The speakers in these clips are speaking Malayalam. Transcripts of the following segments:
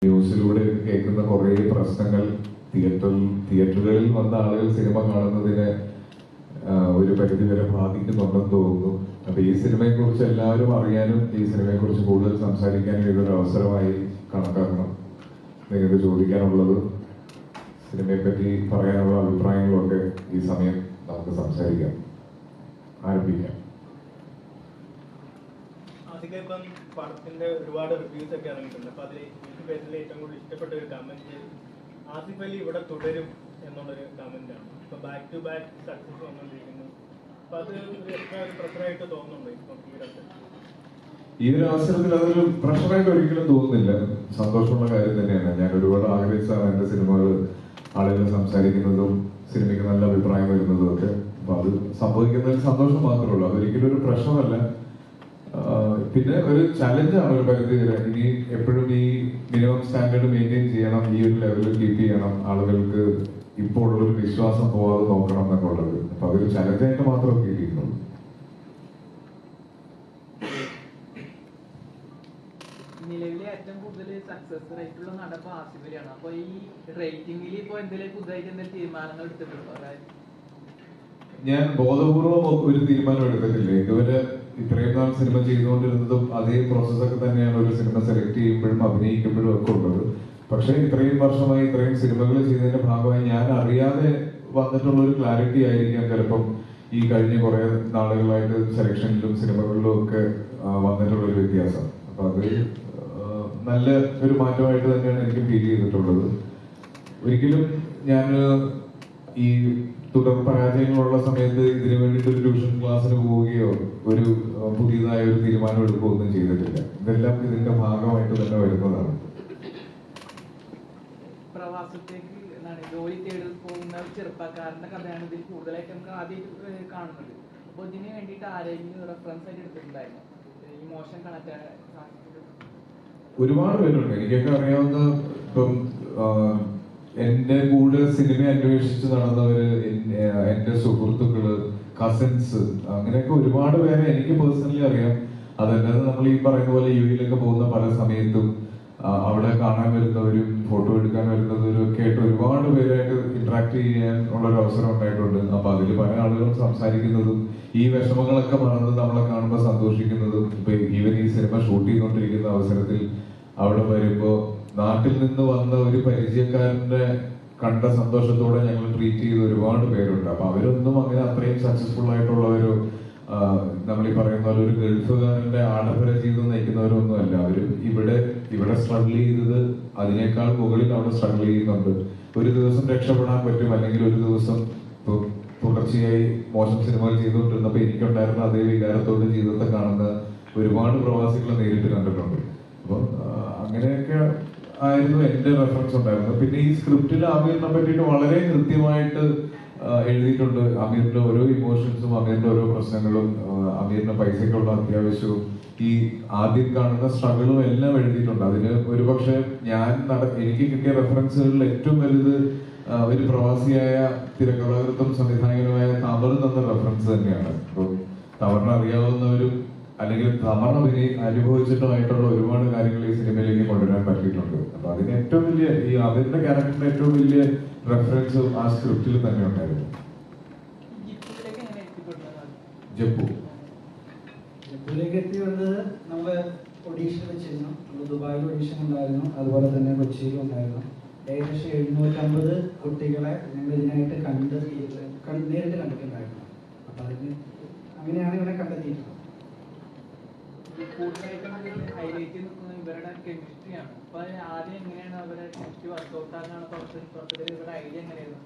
ന്യൂസിലൂടെ കേൾക്കുന്ന കുറേ പ്രശ്നങ്ങൾ തിയേറ്ററുകളിൽ വന്ന ആളുകൾ സിനിമ കാണുന്നതിനെ ഒരു പരിധിവരെ ബാധിക്കുന്നുണ്ടെന്ന് തോന്നുന്നു. അപ്പൊ ഈ സിനിമയെ കുറിച്ച് എല്ലാവരും അറിയാനും ഈ സിനിമയെ കുറിച്ച് കൂടുതൽ സംസാരിക്കാനും ഇതൊരു അവസരമായി കണക്കാക്കണം. നിങ്ങൾക്ക് ചോദിക്കാനുള്ളത്, സിനിമയെ പറ്റി പറയാനുള്ള അഭിപ്രായങ്ങളൊക്കെ ഈ സമയം നമുക്ക് സംസാരിക്കാം. ആരംഭിക്കാം. ഇപ്പം പടത്തിന്റെ ഒരുപാട് റിവ്യൂസ് ഒക്കെ ഇറങ്ങിയിട്ടുണ്ട്. അപ്പൊ അതിൽ എനിക്ക് പേരിൽ ഏറ്റവും കൂടുതൽ ഇഷ്ടപ്പെട്ട ഒരു കമന്റ് ആസിഫ് അലി ഇവിടെ തുടരും എന്നുള്ളൊരു കമന്റ് ആണ്. ഇപ്പൊ ബാക്ക് ടു ബാക്ക് സക്സസ് വന്നുകൊണ്ടിരിക്കുന്നു. അപ്പൊ അത് ഒരു പ്രഷറായിട്ട് തോന്നുന്നുണ്ടോ ഇപ്പം ഈ ഒരു അവസരത്തിൽ? അതൊരു പ്രഷറായിട്ട് ഒരിക്കലും തോന്നുന്നില്ല. സന്തോഷമുള്ള കാര്യം തന്നെയാണ്. ഞാൻ ഒരുപാട് ആഗ്രഹിച്ചാണ് എന്റെ സിനിമകൾ ആളുകൾ സംസാരിക്കുന്നതും സിനിമയ്ക്ക് നല്ല അഭിപ്രായം വരുന്നതും ഒക്കെ. അപ്പൊ അത് സംഭവിക്കുന്നതിൽ സന്തോഷം മാത്രമേ ഉള്ളൂ. അതൊരിക്കലും ഒരു പ്രശ്നമല്ല. പിന്നെ ഒരു ചലഞ്ചാണ് ഒരു പരിധി വരെ. ഇനി എപ്പോഴും ഈ മിനിമം സ്റ്റാൻഡേർഡ് മെയിൻറ്റെയിൻ ചെയ്യണം, ഈ ഒരു ലെവലിൽ കീപ്പ് ചെയ്യണം, ആളുകൾക്ക് ഇപ്പോൾ ഉള്ളൊരു വിശ്വാസം പോവാതെ നോക്കണം എന്നുള്ളത്. അപ്പൊ അതൊരു ചലഞ്ചായിട്ട് മാത്രമേ ഫീൽ ചെയ്യുന്നുള്ളൂ. നിലവിലെ ഏറ്റവും കൂടുതൽ സക്സസ് റേറ്റ് ഉള്ള നടപ്പ് ആസിഫ് അലിയാണ്. അപ്പൊ ഈ റേറ്റിംഗിൽ ഇപ്പൊ എന്തെങ്കിലും പുതുതായിട്ട് എന്തെങ്കിലും തീരുമാനങ്ങൾ എടുത്തിട്ടുണ്ടോ? അതായത് ഞാൻ ബോധപൂർവം ഒരു തീരുമാനം എടുത്തിട്ടില്ല. ഇതുവരെ ഇത്രയും നാൾ സിനിമ ചെയ്തുകൊണ്ടിരുന്നതും അതേ പ്രോസസ്സൊക്കെ തന്നെയാണ് ഒരു സിനിമ സെലക്ട് ചെയ്യുമ്പോഴും അഭിനയിക്കുമ്പോഴും ഒക്കെ ഉള്ളത്. പക്ഷെ ഇത്രയും വർഷമായി ഇത്രയും സിനിമകൾ ചെയ്തതിന്റെ ഭാഗമായി ഞാൻ അറിയാതെ വന്നിട്ടുള്ള ഒരു ക്ലാരിറ്റി ആയിരിക്കാം ചിലപ്പം ഈ കഴിഞ്ഞ കുറെ നാളുകളായിട്ട് സെലക്ഷനിലും സിനിമകളിലും ഒക്കെ വന്നിട്ടുള്ള ഒരു വ്യത്യാസം. അപ്പൊ അത് നല്ല ഒരു മാറ്റമായിട്ട് തന്നെയാണ് എനിക്ക് ഫീൽ ചെയ്തിട്ടുള്ളത്. ഒരിക്കലും ഞാൻ ഈ തുടർ പരാജയങ്ങളുള്ള സമയത്ത് ഇതിനു വേണ്ടിയിട്ട് ഒരു ട്യൂഷൻ ക്ലാസ്സിന് പോവുകയോ ഒരു പുതിയതായ ഒരു തീരുമാനം എടുക്കുകയോ ഒന്നും ചെയ്തിട്ടില്ല. ഇതെല്ലാം ഇതിന്റെ ഭാഗമായിട്ട് തന്നെ വരുന്നതാണ്. പ്രവാസത്തേക്ക് ജോലി തേടി പോകുന്ന ചെറുപ്പക്കാരന്റെ കഥയാണ് ഇതിൽ കൂടുതലായിട്ട് നമുക്ക് ആദ്യം കാണുന്നത്. അപ്പൊ ഇതിന് വേണ്ടിയിട്ട് ആരെങ്കിലും റെഫറൻസ് ആയിട്ട് എടുത്തിട്ടുണ്ടായിരുന്നു? ഇമോഷൻ കണക്ട് ഒരുപാട് പേരുണ്ട്. എനിക്കൊക്കെ അറിയാവുന്ന ഇപ്പം എന്റെ കൂടെ സിനിമ അന്വേഷിച്ച് നടന്നവര്, എന്റെ സുഹൃത്തുക്കള്, കസിൻസ്, അങ്ങനെയൊക്കെ ഒരുപാട് പേരെ എനിക്ക് പേഴ്സണലി അറിയാം. അതല്ലാതെ നമ്മൾ ഈ പറയുന്ന പോലെ യുഎയിലൊക്കെ പോകുന്ന പല സമയത്തും അവിടെ കാണാൻ വരുന്നവരും ഫോട്ടോ എടുക്കാൻ വരുന്നവരും ഒക്കെ ആയിട്ട് ഒരുപാട് പേരായിട്ട് ഇന്ററാക്ട് ചെയ്യാൻ ഉള്ളൊരു അവസരം ഉണ്ടായിട്ടുണ്ട്. അപ്പൊ അതിൽ പല ആളുകളും സംസാരിക്കുന്നതും ഈ വിഷമങ്ങളൊക്കെ മറന്ന് നമ്മളെ കാണുമ്പോൾ സന്തോഷിക്കുന്നതും, ഇപ്പൊ ഈവൻ ഈ സിനിമ ഷൂട്ട് ചെയ്തുകൊണ്ടിരിക്കുന്ന അവസരത്തിൽ അവിടെ വരുമ്പോ നാട്ടിൽ നിന്ന് വന്ന ഒരു പരിചയക്കാരന്റെ കണ്ട സന്തോഷത്തോടെ ഞങ്ങൾ ട്രീറ്റ് ചെയ്ത ഒരുപാട് പേരുണ്ട്. അപ്പൊ അവരൊന്നും അങ്ങനെ അത്രയും സക്സസ്ഫുൾ ആയിട്ടുള്ളവരോ നമ്മൾ ഈ പറയുന്ന പോലെ ഒരു ഗൾഫുകാരന്റെ ആഡംബര ജീവിതം നയിക്കുന്നവരൊന്നും അല്ല. അവര് ഇവിടെ സ്ട്രഗിൾ ചെയ്തത് അതിനേക്കാൾ മുകളിൽ അവിടെ സ്ട്രഗിൾ ചെയ്യുന്നുണ്ട്. ഒരു ദിവസം രക്ഷപ്പെടാൻ പറ്റും, അല്ലെങ്കിൽ ഒരു ദിവസം തുടർച്ചയായി മോശം സിനിമകൾ ചെയ്തുകൊണ്ടിരുന്നപ്പോ എനിക്കുണ്ടായിരുന്ന അതേ വികാരത്തോടെ ജീവിതത്തെ കാണുന്ന ഒരുപാട് പ്രവാസികളെ നേരിട്ട് കണ്ടിട്ടുണ്ട്. അപ്പൊ അങ്ങനെയൊക്കെ ആയിരുന്നു എന്റെ റെഫറൻസ് ഉണ്ടായിരുന്നത്. പിന്നെ ഈ സ്ക്രിപ്റ്റിൽ അമീറിനെ പറ്റിയിട്ട് വളരെ കൃത്യമായിട്ട് എഴുതിയിട്ടുണ്ട്. അമീറിന്റെ ഓരോ ഇമോഷൻസും, അമീറിന്റെ ഓരോ പ്രശ്നങ്ങളും, അമീറിന്റെ പൈസക്കുള്ള അത്യാവശ്യവും, ഈ ആദ്യം കാണുന്ന സ്ട്രഗിളും എല്ലാം എഴുതിയിട്ടുണ്ട്. അതിന് ഒരുപക്ഷെ എനിക്ക് കിട്ടിയ റെഫറൻസുകളിൽ ഏറ്റവും വലുത് ഒരു പ്രവാസിയായ തിരക്കഥാകൃത്തും സംവിധായകനുമായ തമർ തന്ന റെഫറൻസ് തന്നെയാണ്. അപ്പോൾ തമറിനെ അറിയാവുന്നവരും അല്ലെങ്കിൽ തമർ അനുഭവിച്ചിട്ടുമായിട്ടുള്ള ഒരുപാട് കാര്യങ്ങൾ ഈ സിനിമയിലേക്ക് കൊണ്ടുവരാൻ പറ്റിയിട്ടുണ്ട്. അപ്പൊ അതിന് ഏറ്റവും വലിയ ഈ അമീറിന്റെ ക്യാരക്ടറിന്റെ ഏറ്റവും വലിയ റെഫറൻസ് ആ സ്ക്രിപ്റ്റിൽ തന്നെ ഉണ്ടായിരുന്നു. ജപ്പുവിലേക്ക് എത്തി വന്നത് നമ്മള് ഒഡീഷൻ വെച്ചിരുന്നു. നമ്മൾ ദുബായിൽ ഓഡീഷൻ ഉണ്ടായിരുന്നു, അതുപോലെ തന്നെ കൊച്ചിയിലും ഉണ്ടായിരുന്നു. ഏകദേശം 750 കുട്ടികളെ ഞങ്ങൾ ഇതിനായിട്ട് നേരിട്ട് കണ്ടിട്ടുണ്ടായിരുന്നു. അപ്പൊ അതിന് അങ്ങനെയാണ് ഇവരെ കണ്ടെത്തിയിട്ടുള്ളത്. കൂടുതലായിട്ടും ഹൈലൈറ്റ് നിൽക്കുന്നത് ഇവരുടെ കെമിസ്ട്രിയാണ്. അപ്പൊ ആദ്യം എങ്ങനെയാണ് അവരുടെ കെമിസ്ട്രി വർക്ക്ഔട്ട് ആകാനാണ് പുറത്തേക്ക് ഇവരുടെ ഐഡിയ എങ്ങനെയായിരുന്നു?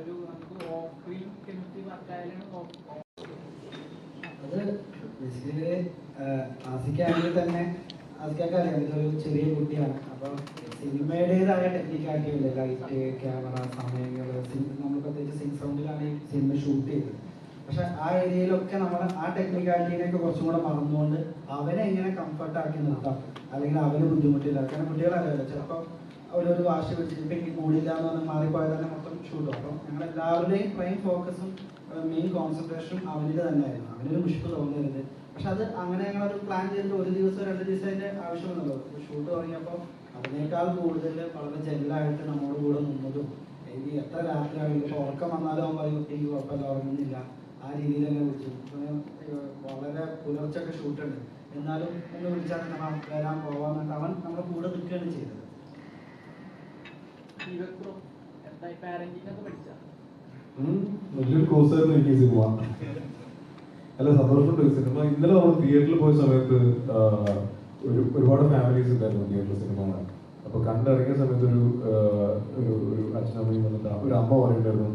ഒരു നമുക്ക് ഓഫ് സ്ക്രീൻ കെമിസ്ട്രി വർക്കായാലും അത് ബേസിക്കലി ആസിക്കാണെങ്കിൽ തന്നെ ആസിക്കൊക്കെ അറിയാം, ഇതൊരു ചെറിയ കുട്ടിയാണ്. അപ്പൊ സിനിമയുടേതായ ടെക്നിക്കാലിറ്റിയില്ല, ലൈറ്റ്, ക്യാമറ, സമയങ്ങൾ, നമ്മൾ പ്രത്യേകിച്ച് സിംഗ് സൗണ്ടിലാണ് ഈ സിനിമ ഷൂട്ട് ചെയ്തത്. പക്ഷെ ആ ഏരിയയിലൊക്കെ നമ്മൾ ആ ടെക്നിക്കാലിറ്റിനെയൊക്കെ കുറച്ചും കൂടെ മറന്നുകൊണ്ട് അവനെ എങ്ങനെ കംഫർട്ടാക്കി നിർത്താം, അല്ലെങ്കിൽ അവന് ബുദ്ധിമുട്ടില്ല. കാരണം കുട്ടികളല്ലല്ലോ, ചിലപ്പോൾ അവരൊരു വാശി പിടിച്ചിട്ട് ഇപ്പം എനിക്ക് കൂടില്ല എന്ന് പറഞ്ഞാൽ മാറിപ്പോയാൽ തന്നെ മൊത്തം ഷൂട്ടും. അപ്പം ഞങ്ങൾ എല്ലാവരുടെയും പ്രൈം ഫോക്കസും മെയിൻ കോൺസെൻട്രേഷനും അവനിൽ തന്നെയായിരുന്നു. അവനൊരു മുഷ്പ് തോന്നരുത്. പക്ഷെ അത് അങ്ങനെ ഞങ്ങളത് പ്ലാൻ ചെയ്തിട്ട് 1 ദിവസം 2 ദിവസം അതിൻ്റെ ആവശ്യമൊന്നുമല്ലോ. ഷൂട്ട് തുടങ്ങിയപ്പോൾ അതിനേക്കാൾ കൂടുതൽ വളരെ ജെല്ലായിട്ട് നമ്മുടെ കൂടെ നിന്നതും എനിക്ക് എത്ര രാത്രിയാണെങ്കിലും ഇപ്പോൾ ഉറക്കം വന്നാലും അവൻ പറയും എനിക്ക് കുഴപ്പമില്ല, ഉറങ്ങുന്നില്ല, ആ രീതിയിൽ തന്നെ വിളിച്ചു. വളരെ പുലർച്ചൊക്കെ ഷൂട്ടുണ്ട്, എന്നാലും ഒന്ന് വിളിച്ചാൽ നമ്മൾ വരാൻ പോകാമെന്നിട്ട് അവൻ നമ്മുടെ കൂടെ നിൽക്കുകയാണ് ചെയ്തത്. വലിയൊരു കോഴ്സായിരുന്നു എനിക്ക് ഈ സിനിമ. അല്ല, സന്തോഷമുണ്ട്. സിനിമ ഇന്നലെ നമ്മൾ തിയേറ്ററിൽ പോയ സമയത്ത് ഒരുപാട് ഫാമിലീസ് ഉണ്ടായിരുന്നു തിയേറ്ററിൽ സിനിമ കാണാൻ. അപ്പൊ കണ്ടിറങ്ങിയ സമയത്ത് ഒരു അച്ഛനമ്മയും വന്നിട്ട് ഒരു അമ്മ പറയുണ്ടായിരുന്നു,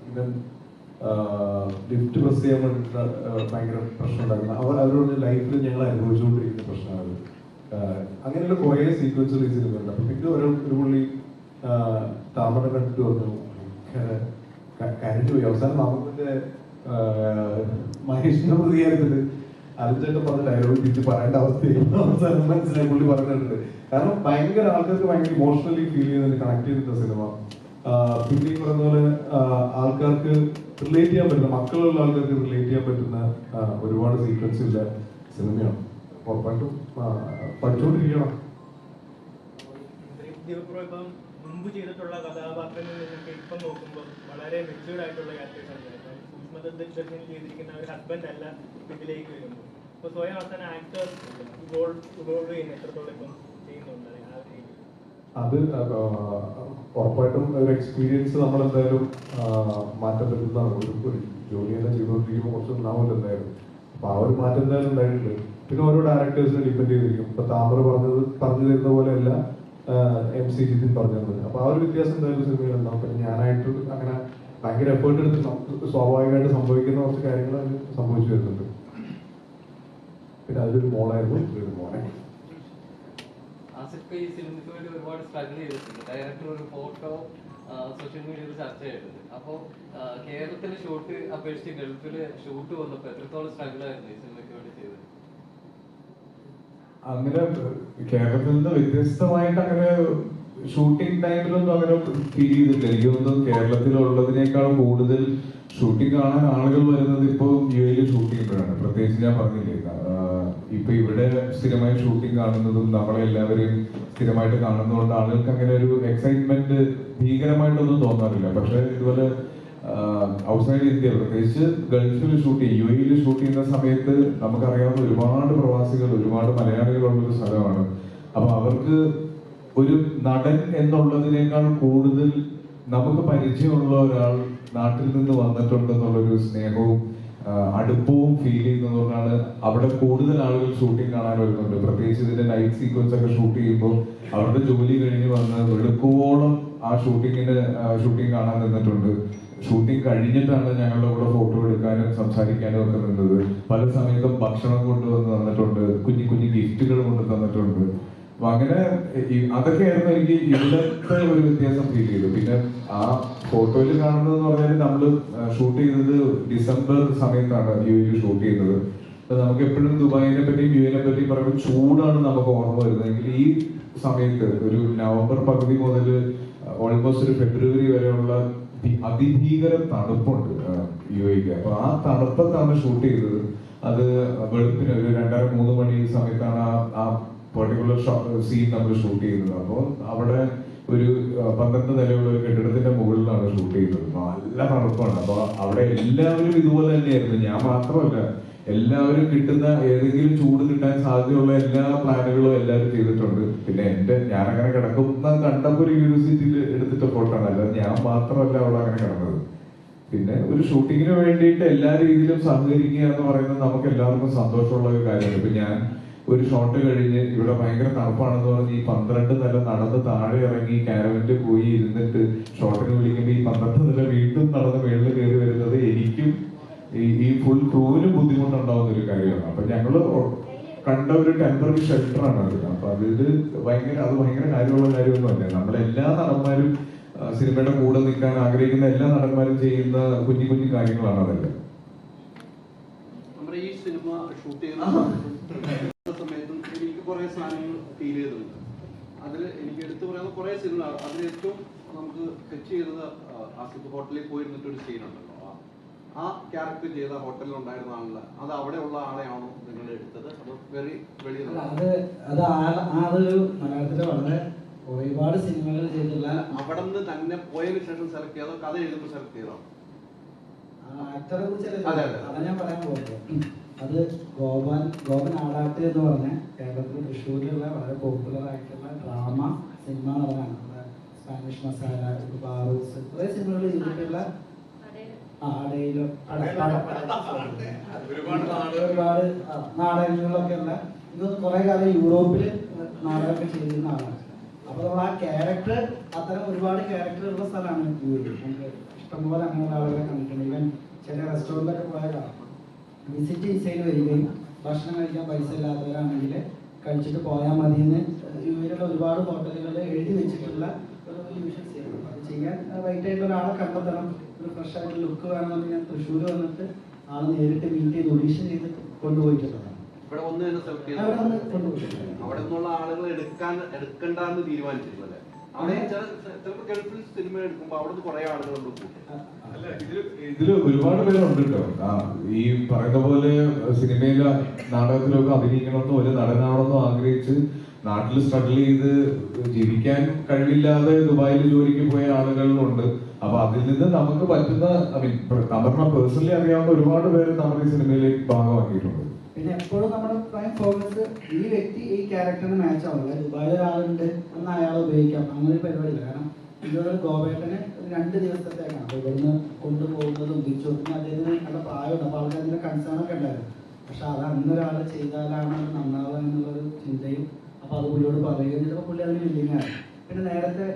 ഇവൻ ലിഫ്റ്റ് പ്രസ് ചെയ്യാൻ വേണ്ടിയിട്ട് ഭയങ്കര പ്രശ്നം ഉണ്ടായിരുന്നു. അവരോട് ലൈഫിൽ ഞങ്ങൾ അനുഭവിച്ചുകൊണ്ടിരിക്കുന്ന പ്രശ്നമാണ്. അങ്ങനെയുള്ള കുറേ സീക്വൻസുകൾ ഈ സിനിമയുണ്ട്. അപ്പൊ പിന്നെ ഒരു പുള്ളി താമര കണ്ടിട്ട് പറഞ്ഞു കരഞ്ഞു പോയി. അവസാനം താമരത്തിന്റെ മഹേഷിന്റെ പ്രതികാരത്തില് അർജന്റ് പറഞ്ഞ ഡയലോഗ് തിരിച്ച് പറയേണ്ട അവസ്ഥയിൽ അവസാനം മനസ്സിലായി പുള്ളി പറഞ്ഞിട്ടുണ്ട്. കാരണം ഭയങ്കര ആൾക്കാർക്ക് ഭയങ്കര ഇമോഷണലി ഫീൽ ചെയ്ത് കണക്ട് ചെയ്തിട്ട സിനിമ. പിന്നെ ഈ പറഞ്ഞ പോലെ ആൾക്കാർക്ക് റിലേറ്റ് ചെയ്യാൻ പറ്റുന്ന, മക്കളുള്ള ആൾക്കാർക്ക് റിലേറ്റ് ചെയ്യാൻ പറ്റുന്ന ഒരുപാട് സീക്വൻസ് ഉള്ള സിനിമയാണ്. ഉറപ്പായിട്ടും പഠിച്ചുകൊണ്ടിരിക്കണം. ഇപ്പം മുമ്പ് ചെയ്തിട്ടുള്ള കഥാപാത്രങ്ങളിൽ നിന്നൊക്കെ ഇപ്പം നോക്കുമ്പോൾ വളരെ മെച്യൂർഡ് ആയിട്ടുള്ള ക്യാരക്ടേഴ്സാണ്. സൂക്ഷ്മദർശനം ചെയ്തിരിക്കുന്ന ഒരു ഹസ്ബൻഡ് അല്ല ഇതിലേക്ക് വരുമ്പോൾ. ഇപ്പോൾ സ്വയം അവസാന ആക്ടർ ഇവോൾവ് ചെയ്യുന്ന എത്രത്തോളം ഇപ്പം ചെയ്യുന്നുണ്ട് അത് ഉറപ്പായിട്ടും ഒരു എക്സ്പീരിയൻസ് നമ്മൾ എന്തായാലും മാറ്റം പറ്റുന്നതാണ്. ഒരു ജോലി തന്നെ ചെയ്തുകൊണ്ടിരിക്കുമ്പോൾ കുറച്ച് ഉണ്ടാവില്ല എന്തായാലും. അപ്പൊ ആ ഒരു മാറ്റം എന്തായാലും ഉണ്ടായിട്ടുണ്ട്. പിന്നെ ഓരോ ഡയറക്ടേഴ്സിനെ ഡിപ്പെൻഡ് ചെയ്തിരിക്കും. ഇപ്പൊ താമര പറഞ്ഞു തരുന്ന പോലെയല്ല MC ജിതിൻ പറഞ്ഞത്. അപ്പൊ ആ ഒരു വ്യത്യാസം എന്തായാലും സിനിമയിൽ ഉണ്ടാവും. പിന്നെ ഞാനായിട്ട് അങ്ങനെ ഭയങ്കര എഫേർട്ട് എടുത്ത് സ്വാഭാവികമായിട്ട് സംഭവിക്കുന്ന കുറച്ച് കാര്യങ്ങൾ അതിന് സംഭവിച്ചു വരുന്നുണ്ട്. പിന്നെ അതിലൊരു മോളായിരുന്നു, ഒരു മോനെ. ആസിഫ് ഈ സിനിമയ്ക്ക് വേണ്ടി ഒരുപാട് സ്ട്രഗിൾ ചെയ്തിട്ടുണ്ട്. ഡയറക്ടർ ഒരു ഫോട്ടോ സോഷ്യൽ മീഡിയയിൽ ചർച്ച ചെയ്തിട്ടുണ്ട്. അപ്പോൾ കേരളത്തിലെ ഷൂട്ട് അപേക്ഷിച്ച് ഗൾഫില് ഷൂട്ട് വന്നപ്പോൾ എത്രത്തോളം സ്ട്രഗിൾ ആയിരുന്നു ഈ സിനിമയ്ക്ക് വേണ്ടി ചെയ്തത്? അങ്ങനെ കേരളത്തിൽ നിന്ന് വ്യത്യസ്തമായിട്ട് അങ്ങനെ ഷൂട്ടിംഗ് ടൈമിലൊന്നും അങ്ങനെ ഫീൽ ചെയ്തിട്ടില്ല. എനിക്ക് തോന്നുന്നു കേരളത്തിലുള്ളതിനേക്കാൾ കൂടുതൽ ഷൂട്ടിംഗ് കാണാൻ ആളുകൾ വരുന്നത് ഇപ്പോൾ UAE ഷൂട്ട് ചെയ്യുമ്പോഴാണ്. പ്രത്യേകിച്ച് ഞാൻ പറഞ്ഞില്ലേ, ഇപ്പൊ ഇവിടെ സ്ഥിരമായി ഷൂട്ടിംഗ് കാണുന്നതും നമ്മളെല്ലാവരും സ്ഥിരമായിട്ട് കാണുന്നതുകൊണ്ട് ആളുകൾക്ക് അങ്ങനെ ഒരു എക്സൈറ്റ്മെന്റ് ഭീകരമായിട്ടൊന്നും തോന്നാറില്ല. പക്ഷെ ഇതുപോലെ ഔട്ട്സൈഡ് ഇന്ത്യ, പ്രത്യേകിച്ച് ഗൾഫിൽ ഷൂട്ട് ചെയ്യും, UAE ഷൂട്ട് ചെയ്യുന്ന സമയത്ത് നമുക്കറിയാവുന്ന ഒരുപാട് പ്രവാസികൾ, ഒരുപാട് മലയാളികളുള്ളൊരു സ്ഥലമാണ്. അപ്പൊ അവർക്ക് ഒരു നടൻ എന്നുള്ളതിനേക്കാൾ കൂടുതൽ നമുക്ക് പരിചയമുള്ള ഒരാൾ നാട്ടിൽ നിന്ന് വന്നിട്ടുണ്ടെന്നുള്ളൊരു സ്നേഹവും അടുപ്പവും ഫീൽ ചെയ്യുന്നതുകൊണ്ടാണ് അവിടെ കൂടുതൽ ആളുകൾ ഷൂട്ടിംഗ് കാണാൻ വരുന്നുണ്ട്. പ്രത്യേകിച്ച് ഇതിന്റെ നൈറ്റ് സീക്വൻസ് ഒക്കെ ഷൂട്ട് ചെയ്യുമ്പോൾ അവരുടെ ജോലി കഴിഞ്ഞ് വന്ന് വെളുക്കുവോളം ആ ഷൂട്ടിംഗ് കാണാൻ നിന്നിട്ടുണ്ട്. ഷൂട്ടിംഗ് കഴിഞ്ഞിട്ടാണ് ഞങ്ങളുടെ കൂടെ ഫോട്ടോ എടുക്കാനും സംസാരിക്കാനും ഒക്കെ നിന്നത്. പല സമയത്തും ഭക്ഷണം കൊണ്ടുവന്ന് തന്നിട്ടുണ്ട്, കുഞ്ഞു കുഞ്ഞു ഗിഫ്റ്റുകൾ കൊണ്ട് തന്നിട്ടുണ്ട്. അപ്പൊ അങ്ങനെ അതൊക്കെയായിരുന്നു എനിക്ക് ഇവിടുത്തെ ഒരു വ്യത്യാസം ഫീൽ ചെയ്തു. പിന്നെ ആ ഫോട്ടോയിൽ കാണുന്നതെന്ന് പറഞ്ഞാൽ നമ്മള് ഷൂട്ട് ചെയ്തത് ഡിസംബർ സമയത്താണ് UAE ഷൂട്ട് ചെയ്തത്. നമുക്ക് എപ്പോഴും ദുബായിനെ പറ്റിയും UAE പറ്റിയും പറയുമ്പോൾ ചൂടാണ് നമുക്ക് ഓർമ്മ വരുന്നതെങ്കിൽ ഈ സമയത്ത് ഒരു നവംബർ പകുതി മുതൽ ഓൾമോസ്റ്റ് ഒരു ഫെബ്രുവരി വരെയുള്ള അതിഭീകര തണുപ്പുണ്ട് UAE. അപ്പൊ ആ തണുപ്പത്താണ് ഷൂട്ട് ചെയ്തത്. അത് വെളുപ്പിന് ഒരു 2:30-3 മണി സമയത്താണ് ആ പെർട്ടിക്കുലർ സീൻ നമ്മൾ ഷൂട്ട് ചെയ്യുന്നത്. അപ്പോൾ അവിടെ ഒരു 12 നിലയുള്ള ഒരു കെട്ടിടത്തിന്റെ മുകളിലാണ് ഷൂട്ട് ചെയ്യുന്നത്. നല്ല തണുപ്പാണ്. അപ്പൊ അവിടെ എല്ലാവരും ഇതുപോലെ തന്നെയായിരുന്നു. ഞാൻ മാത്രമല്ല, എല്ലാവരും കിട്ടുന്ന ഏതെങ്കിലും ചൂട് കിട്ടാൻ സാധ്യതയുള്ള എല്ലാ പ്ലാനുകളും എല്ലാവരും ചെയ്തിട്ടുണ്ട്. പിന്നെ ഞാനങ്ങനെ കിടക്കുന്ന കണ്ടപ്പോൾ ഒരു യൂണിവേഴ്സിറ്റിയിൽ എടുത്തിട്ട ഫോട്ടോ ആണ്, അല്ലാതെ ഞാൻ മാത്രമല്ല അവിടെ അങ്ങനെ കിടന്നത്. പിന്നെ ഒരു ഷൂട്ടിങ്ങിന് വേണ്ടിയിട്ട് എല്ലാ രീതിയിലും സഹകരിക്കുക എന്ന് പറയുന്നത് നമുക്ക് എല്ലാവർക്കും സന്തോഷമുള്ള ഒരു കാര്യമാണ്. ഇപ്പൊ ഞാൻ ഒരു ഷോട്ട് കഴിഞ്ഞ് ഇവിടെ ഭയങ്കര തണുപ്പാണെന്ന് പറഞ്ഞ് ഈ 12 നില നടന്ന് താഴെ ഇറങ്ങി കാരവനിൽ പോയി ഇരുന്നിട്ട് ഷോട്ടിന് വിളിക്കുമ്പോൾ ഈ 12 നില വീണ്ടും നടന്ന് മേളിൽ കയറി വരുന്നത് എനിക്കും ഈ ഫുൾ ക്രൂവിനും ബുദ്ധിമുട്ടുണ്ടാവുന്ന ഒരു കാര്യമാണ്. അപ്പൊ ഞങ്ങള് കണ്ട ഒരു ടെമ്പററി ഷെൽട്ടറാണ് അത്. അപ്പൊ അത് ഭയങ്കര കാര്യമുള്ള കാര്യമൊന്നുമല്ല. നമ്മളെല്ലാ നടന്മാരും സിനിമയുടെ കൂടെ നിൽക്കാൻ ആഗ്രഹിക്കുന്ന എല്ലാ നടന്മാരും ചെയ്യുന്ന കുഞ്ഞു കുഞ്ഞു കാര്യങ്ങളാണ് അതെല്ലാം. നമ്മുടെ ഈ സിനിമ ഷൂട്ട് ചെയ്യുന്ന സമയത്തും എനിക്ക് കുറെ സാധനങ്ങൾ ഫീൽ ചെയ്തിട്ടുണ്ട്. അതിൽ എനിക്ക് എടുത്തു പറയുന്ന കുറെ സിനിമ, അതിൽ ഏറ്റവും നമുക്ക് ടച്ച് ചെയ്തത് ആസിഫ് ഹോട്ടലിൽ പോയിരുന്നിട്ട് ഒരു സീനുണ്ടല്ലോ. ആ ക്യാരക്ടർ ചെയ്ത ഹോട്ടലിൽ ഉണ്ടായിരുന്ന ആളല്ല, അത് അവിടെ ഉള്ള ആളെയാണോ നിങ്ങൾ എടുത്തത്? അത് വെറി വെളിയിൽ അതൊരു മലയാളത്തിലെ വളരെ ഒരുപാട് സിനിമകൾ ചെയ്തിട്ടുള്ള അവിടെ നിന്ന് തന്നെ പോയതിനു ശേഷം സെലക്ട് ചെയ്തോ കഥ എഴുതുമ്പോൾ സെലക്ട് ചെയ്തോ? ആക്ടറെ കുറിച്ചല്ലേ അതെ, അതെ. അതാണ് ഞാൻ പറയാൻ പോകുന്നത്. അത് ഗോപൻ ആടാട്ട് എന്ന് പറഞ്ഞ കേരളത്തിൽ തൃശ്ശൂരിലുള്ള വളരെ പോപ്പുലർ ആയിട്ടുള്ള ഡ്രാമ സിനിമ നടനാണ്. സ്പാനിഷ് മസാല, ബാറൂസ്, കുറെ സിനിമകൾ ചെയ്തിട്ടുള്ള ഒരുപാട് നാടകങ്ങളിലൊക്കെ ഉള്ള ഇതൊന്ന് കുറെ കാലം യൂറോപ്പിൽ നാടകമൊക്കെ ചെയ്തിരുന്ന ആളാണ്. അപ്പൊ നമ്മൾ ആ ക്യാരക്ടർ അത്തരം ഒരുപാട് ക്യാരക്ടർ ഉള്ള സ്ഥലമാണ് യൂറോപ്പ്. നമുക്ക് ഇഷ്ടംപോലെ അങ്ങനെയുള്ള ആളുകളെ കണ്ടിട്ടുണ്ട്. ഈവൻ ചില റെസ്റ്റോറൻറ്റിലൊക്കെ പോയാൽ വിസിറ്റ് വിസയിൽ വരികയും ഭക്ഷണം കഴിക്കാൻ പൈസ ഇല്ലാത്തവരാണെങ്കിൽ കഴിച്ചിട്ട് പോയാൽ മതി എന്ന് ഇവരുടെ ഒരുപാട് ഹോട്ടലുകളിൽ എഴുതി വെച്ചിട്ടുള്ള ഒരു യൂഷ്വൽ ചെയ്യണം. അത് ചെയ്യാൻ റൈറ്റ് ആയിട്ടുള്ള ഒരാളെ കണ്ടെത്തണം. ഒരു ഫ്രഷ് ആയിട്ട് ലുക്ക് വേണമെന്ന് ഞാൻ തൃശ്ശൂർ വന്നിട്ട് ആളെ നേരിട്ട് മീറ്റ് ചെയ്ത് ഓഡീഷൻ ചെയ്ത് കൊണ്ടുപോയിട്ടുള്ളതാണ്. ഇവിടെ വന്ന് തന്നെ സെലക്ട് ചെയ്ത് അവിടെ നിന്നുള്ള ആളുകൾ എടുക്കണ്ടെന്ന് തീരുമാനിച്ചിട്ടുള്ളത്. അവിടെ ചിലപ്പോൾ ഗൾഫിൽ സിനിമ എടുക്കുമ്പോൾ അവിടെ നിന്ന് കുറെ ആളുകളുണ്ട്. അല്ല, ഇതില് ഒരുപാട് പേരുണ്ട് കേട്ടോ. ഈ പറയുന്ന പോലെ സിനിമയിലെ നാടകത്തിലൊക്കെ അഭിനയിക്കണമെന്നോ ഒരു നടനാണെന്നോ ആഗ്രഹിച്ച് നാട്ടിൽ സ്ട്രഗിൾ ചെയ്ത് ജീവിക്കാൻ കഴിവില്ലാതെ ദുബായിൽ ജോലിക്ക് പോയ ആളുകളുണ്ട്. അപ്പൊ അതിൽ നിന്ന് നമുക്ക് പറ്റുന്ന നമ്മുടെ പേഴ്സണലി അറിയാവുന്ന ഒരുപാട് പേര് നമ്മുടെ ഈ സിനിമയിലേക്ക് ഭാഗമാക്കിയിട്ടുണ്ട്. പിന്നെ എപ്പോഴും നമ്മുടെ പ്രൈം ഫോക്കസ് ഈ വ്യക്തി ഈ ക്യാരക്ടറിന് മാച്ച് ആവുള്ളൂ. ദുബായിൽ ഒരാളുണ്ട് എന്ന് അയാളെ ഉപയോഗിക്കാം, അങ്ങനെ ഒരു പരിപാടിയില്ല. കാരണം ഇതൊരു ഗോപേട്ടന് 2 ദിവസത്തേക്കാണ്. അപ്പൊ ഇവിടുന്ന് കൊണ്ടുപോകുന്നതും തിരിച്ചു. പിന്നെ അദ്ദേഹത്തിന് നല്ല പ്രായമുണ്ട്. അപ്പൊ ആൾക്ക് അതിന്റെ കൺസേൺ ഒക്കെ ഉണ്ടായിരുന്നു. പക്ഷെ അത് അന്നൊരാൾ ചെയ്താലാണ് അത് നന്നാവുക എന്നുള്ളൊരു ചിന്തയും അപ്പൊ അത് പുള്ളിയോട് പറയുകയും ചെയ്തപ്പോൾ പുള്ളി അതിന് വില്ലിങ്ങാണ്. പിന്നെ നേരത്തെ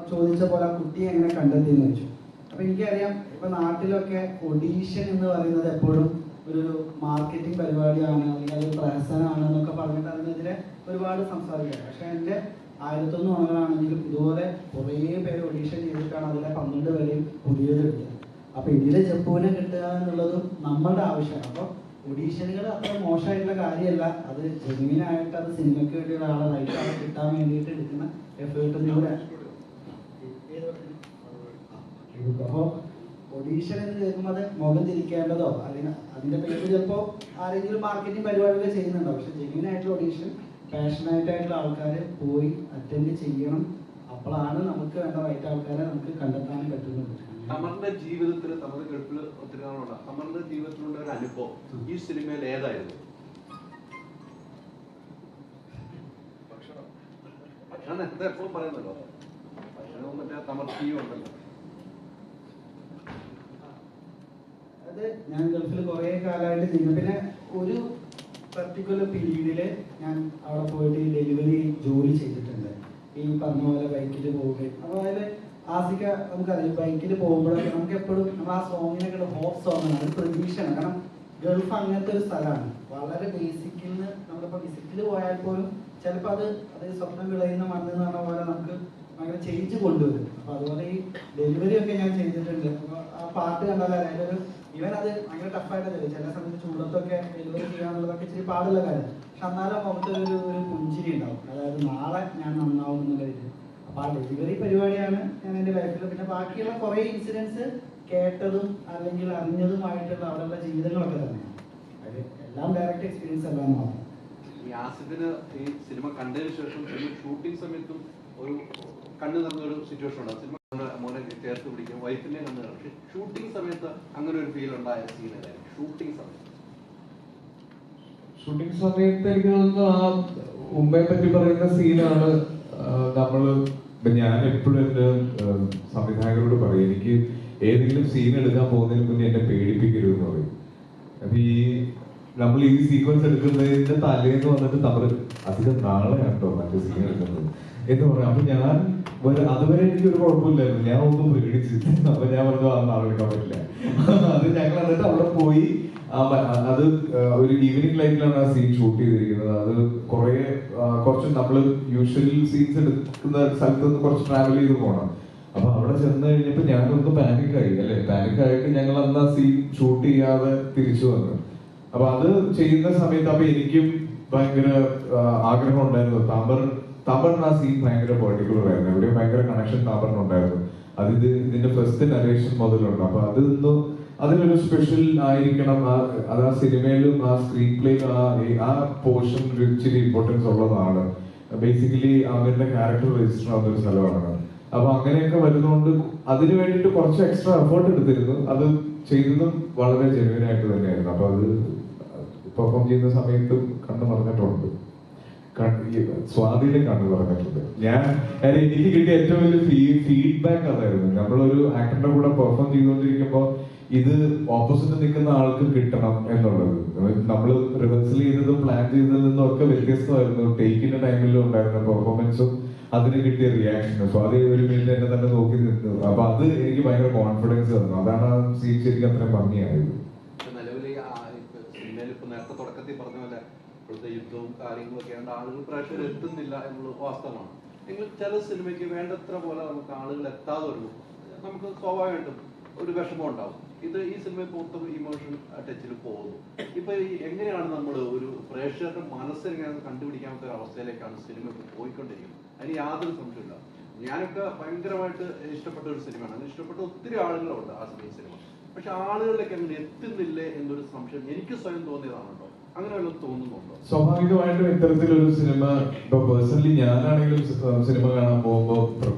ചോദിച്ച പോലെ ആ കുട്ടിയെ എങ്ങനെ കണ്ടെത്തിയെന്ന് വെച്ചു. അപ്പൊ എനിക്കറിയാം ഇപ്പൊ നാട്ടിലൊക്കെ ഒഡീഷൻ എന്ന് പറയുന്നത് എപ്പോഴും ഒരു മാർക്കറ്റിംഗ് പരിപാടിയാണ്, അല്ലെങ്കിൽ അത് പ്രഹസനമാണ് എന്നൊക്കെ പറഞ്ഞിട്ട് അതിനെതിരെ ഒരുപാട് സംസാരിക്കാം. പക്ഷെ എൻ്റെ 1001 ഓണങ്ങളാണെങ്കിലും ഇതുപോലെ കുറേ പേര് ഒഡീഷൻ ചെയ്തിട്ടാണ് അതിലെ 12 പേരെയും പുതിയത് കിട്ടുക. അപ്പൊ ഇതിലെ ജപ്പുവിനെ കിട്ടുക എന്നുള്ളതും നമ്മളുടെ ആവശ്യമാണ്. അപ്പൊ ഒഡീഷനുകൾ അത്ര മോശമായിട്ടുള്ള കാര്യമല്ല. അത് ജെന്യൂനായിട്ട് അത് സിനിമയ്ക്ക് വേണ്ടി ഒരാളെ റൈറ്റ് ആളെ കിട്ടാൻ വേണ്ടിയിട്ട് എടുക്കുന്ന എഫേർട്ടിലൂടെ. അപ്പോൾ ഒഡീഷൻ എന്ന് കേൾക്കുമ്പോൾ അത് മുഖം തിരിക്കേണ്ടതോ അല്ലെങ്കിൽ അതിന്റെ പേര് ചിലപ്പോൾ ആരെങ്കിലും മാർക്കറ്റിംഗ് പരിപാടികൾ ചെയ്യുന്നുണ്ടോ. പക്ഷെ ജെന്യൂൻ ആയിട്ടുള്ള ഒഡീഷൻ പാഷനായിട്ടായിട്ടുള്ള ആൾക്കാർ പോയി അറ്റൻഡ് ചെയ്യണം. അപ്പോഴാണ് നമുക്ക് വേണ്ട റൈറ്റ് ആൾക്കാരെ നമുക്ക് കണ്ടെത്താൻ പറ്റുന്നത്. തമറിന്റെ ജീവിതത്തിൽ, തമർ ഗൾഫിൽ ഒത്തിരി നാളുണ്ട്, തമറിന്റെ ജീവിതത്തിലുള്ള ഒരു അനുഭവം ഈ സിനിമയിൽ ഏതായിരുന്നു? ഭക്ഷണം എന്താ എപ്പോഴും പറയുന്നല്ലോ, ഭക്ഷണവും മറ്റേ തമർ തീയും ഉണ്ടല്ലോ. അത് ഞാൻ ഗൾഫിൽ കുറേ കാലമായിട്ട് ചെയ്യുന്നു. പിന്നെ ഒരു പർട്ടിക്കുലർ പീരീഡില് ഞാൻ അവിടെ പോയിട്ട് ഈ ഡെലിവറി ജോലി ചെയ്തിട്ടുണ്ട്. ഈ പറഞ്ഞ പോലെ ബൈക്കിൽ പോവുകയും അപ്പോൾ അതിൽ ആസിക്ക നമുക്കറിയാം ബൈക്കിൽ പോകുമ്പോഴൊക്കെ നമുക്ക് എപ്പോഴും നമ്മൾ ആ സോങ്ങിനൊക്കെ ഹോപ്പ് സോങ്ങാണ്, അത് പ്രതീക്ഷയാണ്. കാരണം ഗൾഫ് അങ്ങനത്തെ ഒരു സ്ഥലമാണ്. വളരെ ബേസിക്കിൽ നിന്ന് നമ്മളിപ്പോൾ വിസിറ്റിൽ പോയാൽ പോലും ചിലപ്പോൾ അത് സ്വപ്നം വിളയുന്ന മണ്ണെന്ന് പറഞ്ഞ പോലെ നമുക്ക് ഭയങ്കര ചേഞ്ച് കൊണ്ടുവരും. അപ്പോൾ അതുപോലെ ഈ ഡെലിവറി ഒക്കെ ഞാൻ ചെയ്തിട്ടുണ്ട്. അപ്പോൾ ആ പാട്ട് കണ്ടാൽ അതിലൊരു ഈവൻ അത് ഭയങ്കര ടഫായിട്ട് തരും. ചില സമയത്ത് ചൂടത്തൊക്കെ ഡെലിവറി ചെയ്യാന്നുള്ളതൊക്കെ ഇച്ചിരി പാടുള്ള കാര്യം. പക്ഷെ എന്നാലും മുഖത്ത് ഒരു പുഞ്ചിരി ഉണ്ടാവും. അതായത് നാളെ ഞാൻ നന്നാവും എന്നുള്ള ഇത്. അപ്പൊ ആ ഡെലിവറി പരിപാടിയാണ് ഞാൻ എൻ്റെ ലൈഫിൽ. പിന്നെ ബാക്കിയുള്ള കുറെ ഇൻസിഡൻസ് കേട്ടതും അല്ലെങ്കിൽ അറിഞ്ഞതുമായിട്ടുള്ള അവിടെയുള്ള ജീവിതങ്ങളൊക്കെ തന്നെയാണ്. അത് എല്ലാം ഡയറക്റ്റ് എക്സ്പീരിയൻസ് എല്ലാം മാത്രം. ഈ ആസിഫിന് ഈ സിനിമ കണ്ടതിന് ശേഷം ഷൂട്ടിംഗ് സമയത്തും ഒരു കണ്ണു നിറഞ്ഞൊരു സിറ്റുവേഷൻ ഉണ്ട്. സിനിമ മോനെ ചേർത്ത് പിടിക്കും, വൈഫിനെ കണ്ടു. പക്ഷെ ഷൂട്ടിംഗ് സമയത്ത് അങ്ങനെ ഒരു ഫീൽ ഉണ്ടായ സീൻ ഏതായിരുന്നു? ഷൂട്ടിംഗ് സമയത്ത് എനിക്ക് തോന്നുന്നു ആ ഉമ്മയെ പറ്റി പറയുന്ന സീനാണ് ഞാൻ എപ്പോഴും എൻ്റെ സംവിധായകരോട് പറയും, എനിക്ക് ഏതെങ്കിലും സീൻ എടുക്കാൻ പോകുന്നതിന് മുന്നേ എന്നെ പേടിപ്പിക്കരുതെന്ന് പറയും. അപ്പൊ നമ്മൾ ഈ സീക്വൻസ് എടുക്കുന്നതിന്റെ തലേന്ന് വന്നിട്ട് നമ്മൾ അധികം നാളെയാണ് കേട്ടോ മറ്റേ സീൻ എടുക്കുന്നത് എന്ന് പറയാം. അപ്പൊ ഞാൻ അതുവരെ എനിക്കൊരു കുഴപ്പമില്ലായിരുന്നു, ഞാൻ ഒന്നും പേടിച്ച്. അപ്പൊ ഞാൻ പറഞ്ഞു നാളെ എടുക്കാൻ പറ്റില്ല. അത് ഞങ്ങൾ എന്നിട്ട് അവിടെ പോയി അത് ഒരു ഈവനിങ് ലൈറ്റിലാണ് ആ സീൻ ഷൂട്ട് ചെയ്തിരിക്കുന്നത്. അത് കുറച്ച് നമ്മൾ യൂഷ്വലി സീൻസ് എടുക്കുന്ന സ്ഥലത്ത് നിന്ന് കുറച്ച് ട്രാവൽ ചെയ്ത് പോകണം. അപ്പൊ അവിടെ ചെന്ന് കഴിഞ്ഞപ്പോ ഞാനൊന്ന് പാനിക്കായി അല്ലെ, പാനിക്കായിട്ട് ഞങ്ങൾ അന്ന് ആ സീൻ ഷൂട്ട് ചെയ്യാതെ തിരിച്ചു വന്നു. അപ്പൊ അത് ചെയ്യുന്ന സമയത്ത് അപ്പൊ എനിക്കും ഭയങ്കര ആഗ്രഹം ഉണ്ടായിരുന്നു. തമറിന് ആ സീൻ ഭയങ്കര പെർട്ടിക്കുലർ ആയിരുന്നു, എവിടെയോ ഭയങ്കര കണക്ഷൻ തമറിനുണ്ടായിരുന്നു. അത് ഇതിന്റെ ഫസ്റ്റ് നരേഷൻ മുതലുണ്ട്. അപ്പൊ അതൊന്ന് അതിനൊരു സ്പെഷ്യൽ ആയിരിക്കണം. അത് ആ സിനിമയിലും ആ സ്ക്രീൻ പ്ലേയിലും ആ പോർഷൻ ഇച്ചിരി ഇമ്പോർട്ടൻസ് ഉള്ളതാണ്. ബേസിക്കലി അവരുടെ ക്യാരക്ടർ രജിസ്റ്റർ ആവുന്ന ഒരു സ്ഥലമാണ്. അപ്പൊ അങ്ങനെയൊക്കെ വരുന്നതുകൊണ്ട് അതിന് വേണ്ടിയിട്ട് കുറച്ച് എക്സ്ട്രാ എഫേർട്ട് എടുത്തിരുന്നു. അത് ചെയ്തതും വളരെ ജെന്യുവൻ ആയിട്ട് തന്നെയായിരുന്നു. അപ്പൊ അത് പെർഫോം ചെയ്യുന്ന സമയത്ത് കണ്ണു പറഞ്ഞിട്ടുണ്ട്, സ്വാധീനം കണ്ടു പറഞ്ഞിട്ടുണ്ട്. എനിക്ക് കിട്ടിയ ഏറ്റവും വലിയ ഫീഡ്ബാക്ക് അതായിരുന്നു. നമ്മളൊരു ആക്ടറിന്റെ കൂടെ പെർഫോം ചെയ്തുകൊണ്ടിരിക്കുമ്പോൾ ഇത് ഓപ്പോസിറ്റ് നിൽക്കുന്ന ആൾക്ക് കിട്ടണം എന്നുള്ളത്. നമ്മൾ റിഹേഴ്സൽ ചെയ്തതും പ്ലാൻ ചെയ്തതിൽ നിന്നും ഒക്കെ വ്യത്യസ്തമായിരുന്നു. ടേക്കിന്റെ ടൈമിലും ഉണ്ടായിരുന്ന പെർഫോമൻസും അതിന് കിട്ടിയ റിയാക്ഷനും. സ്വാതി ഒരു മിനിറ്റ് എന്നെ തന്നെ നോക്കി നിന്നു. അപ്പൊ അത് എനിക്ക് ഭയങ്കര കോൺഫിഡൻസ് തന്നു. അതാണ് ആ സീൻ ശരിക്കും അത്രയും ഭംഗിയായത്. നിലവിൽ സിനിമയിൽ ഇപ്പൊ നേരത്തെ തുടക്കത്തിൽ പറഞ്ഞ പോലെ ഇപ്പോഴത്തെ യുദ്ധവും കാര്യങ്ങളൊക്കെ ആയതുകൊണ്ട് ആളുകൾ പ്രേക്ഷകർ എത്തുന്നില്ല എന്നുള്ളത് വാസ്തവമാണ്. എങ്കിൽ ചില സിനിമയ്ക്ക് വേണ്ടത്ര പോലെ നമുക്ക് ആളുകൾ എത്താതെ വരുന്നു, നമുക്ക് സ്വാഭാവികമായിട്ടും ഒരു വിഷമം ഉണ്ടാവും. ഈ സിനിമ മൊത്തം ഇമോഷൻ ടച്ചിൽ പോകുന്നു. ഇപ്പൊ എങ്ങനെയാണ് നമ്മൾ ഒരു പ്രേക്ഷകരുടെ മനസ്സെങ്ങനെ കണ്ടുപിടിക്കാത്ത ഒരു അവസ്ഥയിലേക്കാണ് സിനിമ പോയിക്കൊണ്ടിരിക്കുന്നത്? അതിന് യാതൊരു സംശയമില്ല. ഞാനൊക്കെ ഭയങ്കരമായിട്ട് ഇഷ്ടപ്പെട്ട ഒരു സിനിമയാണ്. അത് ഇഷ്ടപ്പെട്ട ഒത്തിരി ആളുകളുണ്ട് ആ സിനിമ. പക്ഷെ ആളുകളിലേക്ക് അങ്ങനെ എത്തുന്നില്ലേ എന്നൊരു സംശയം എനിക്ക് സ്വയം തോന്നിയതാണല്ലോ. അങ്ങനെ വല്ലതും തോന്നുന്നുണ്ടോ? സ്വാഭാവികമായിട്ടും ഇത്തരത്തിലൊരു സിനിമ ഇപ്പൊ പേഴ്സണലി ഞാനാണെങ്കിലും സിനിമ കാണാൻ പോകുമ്പോ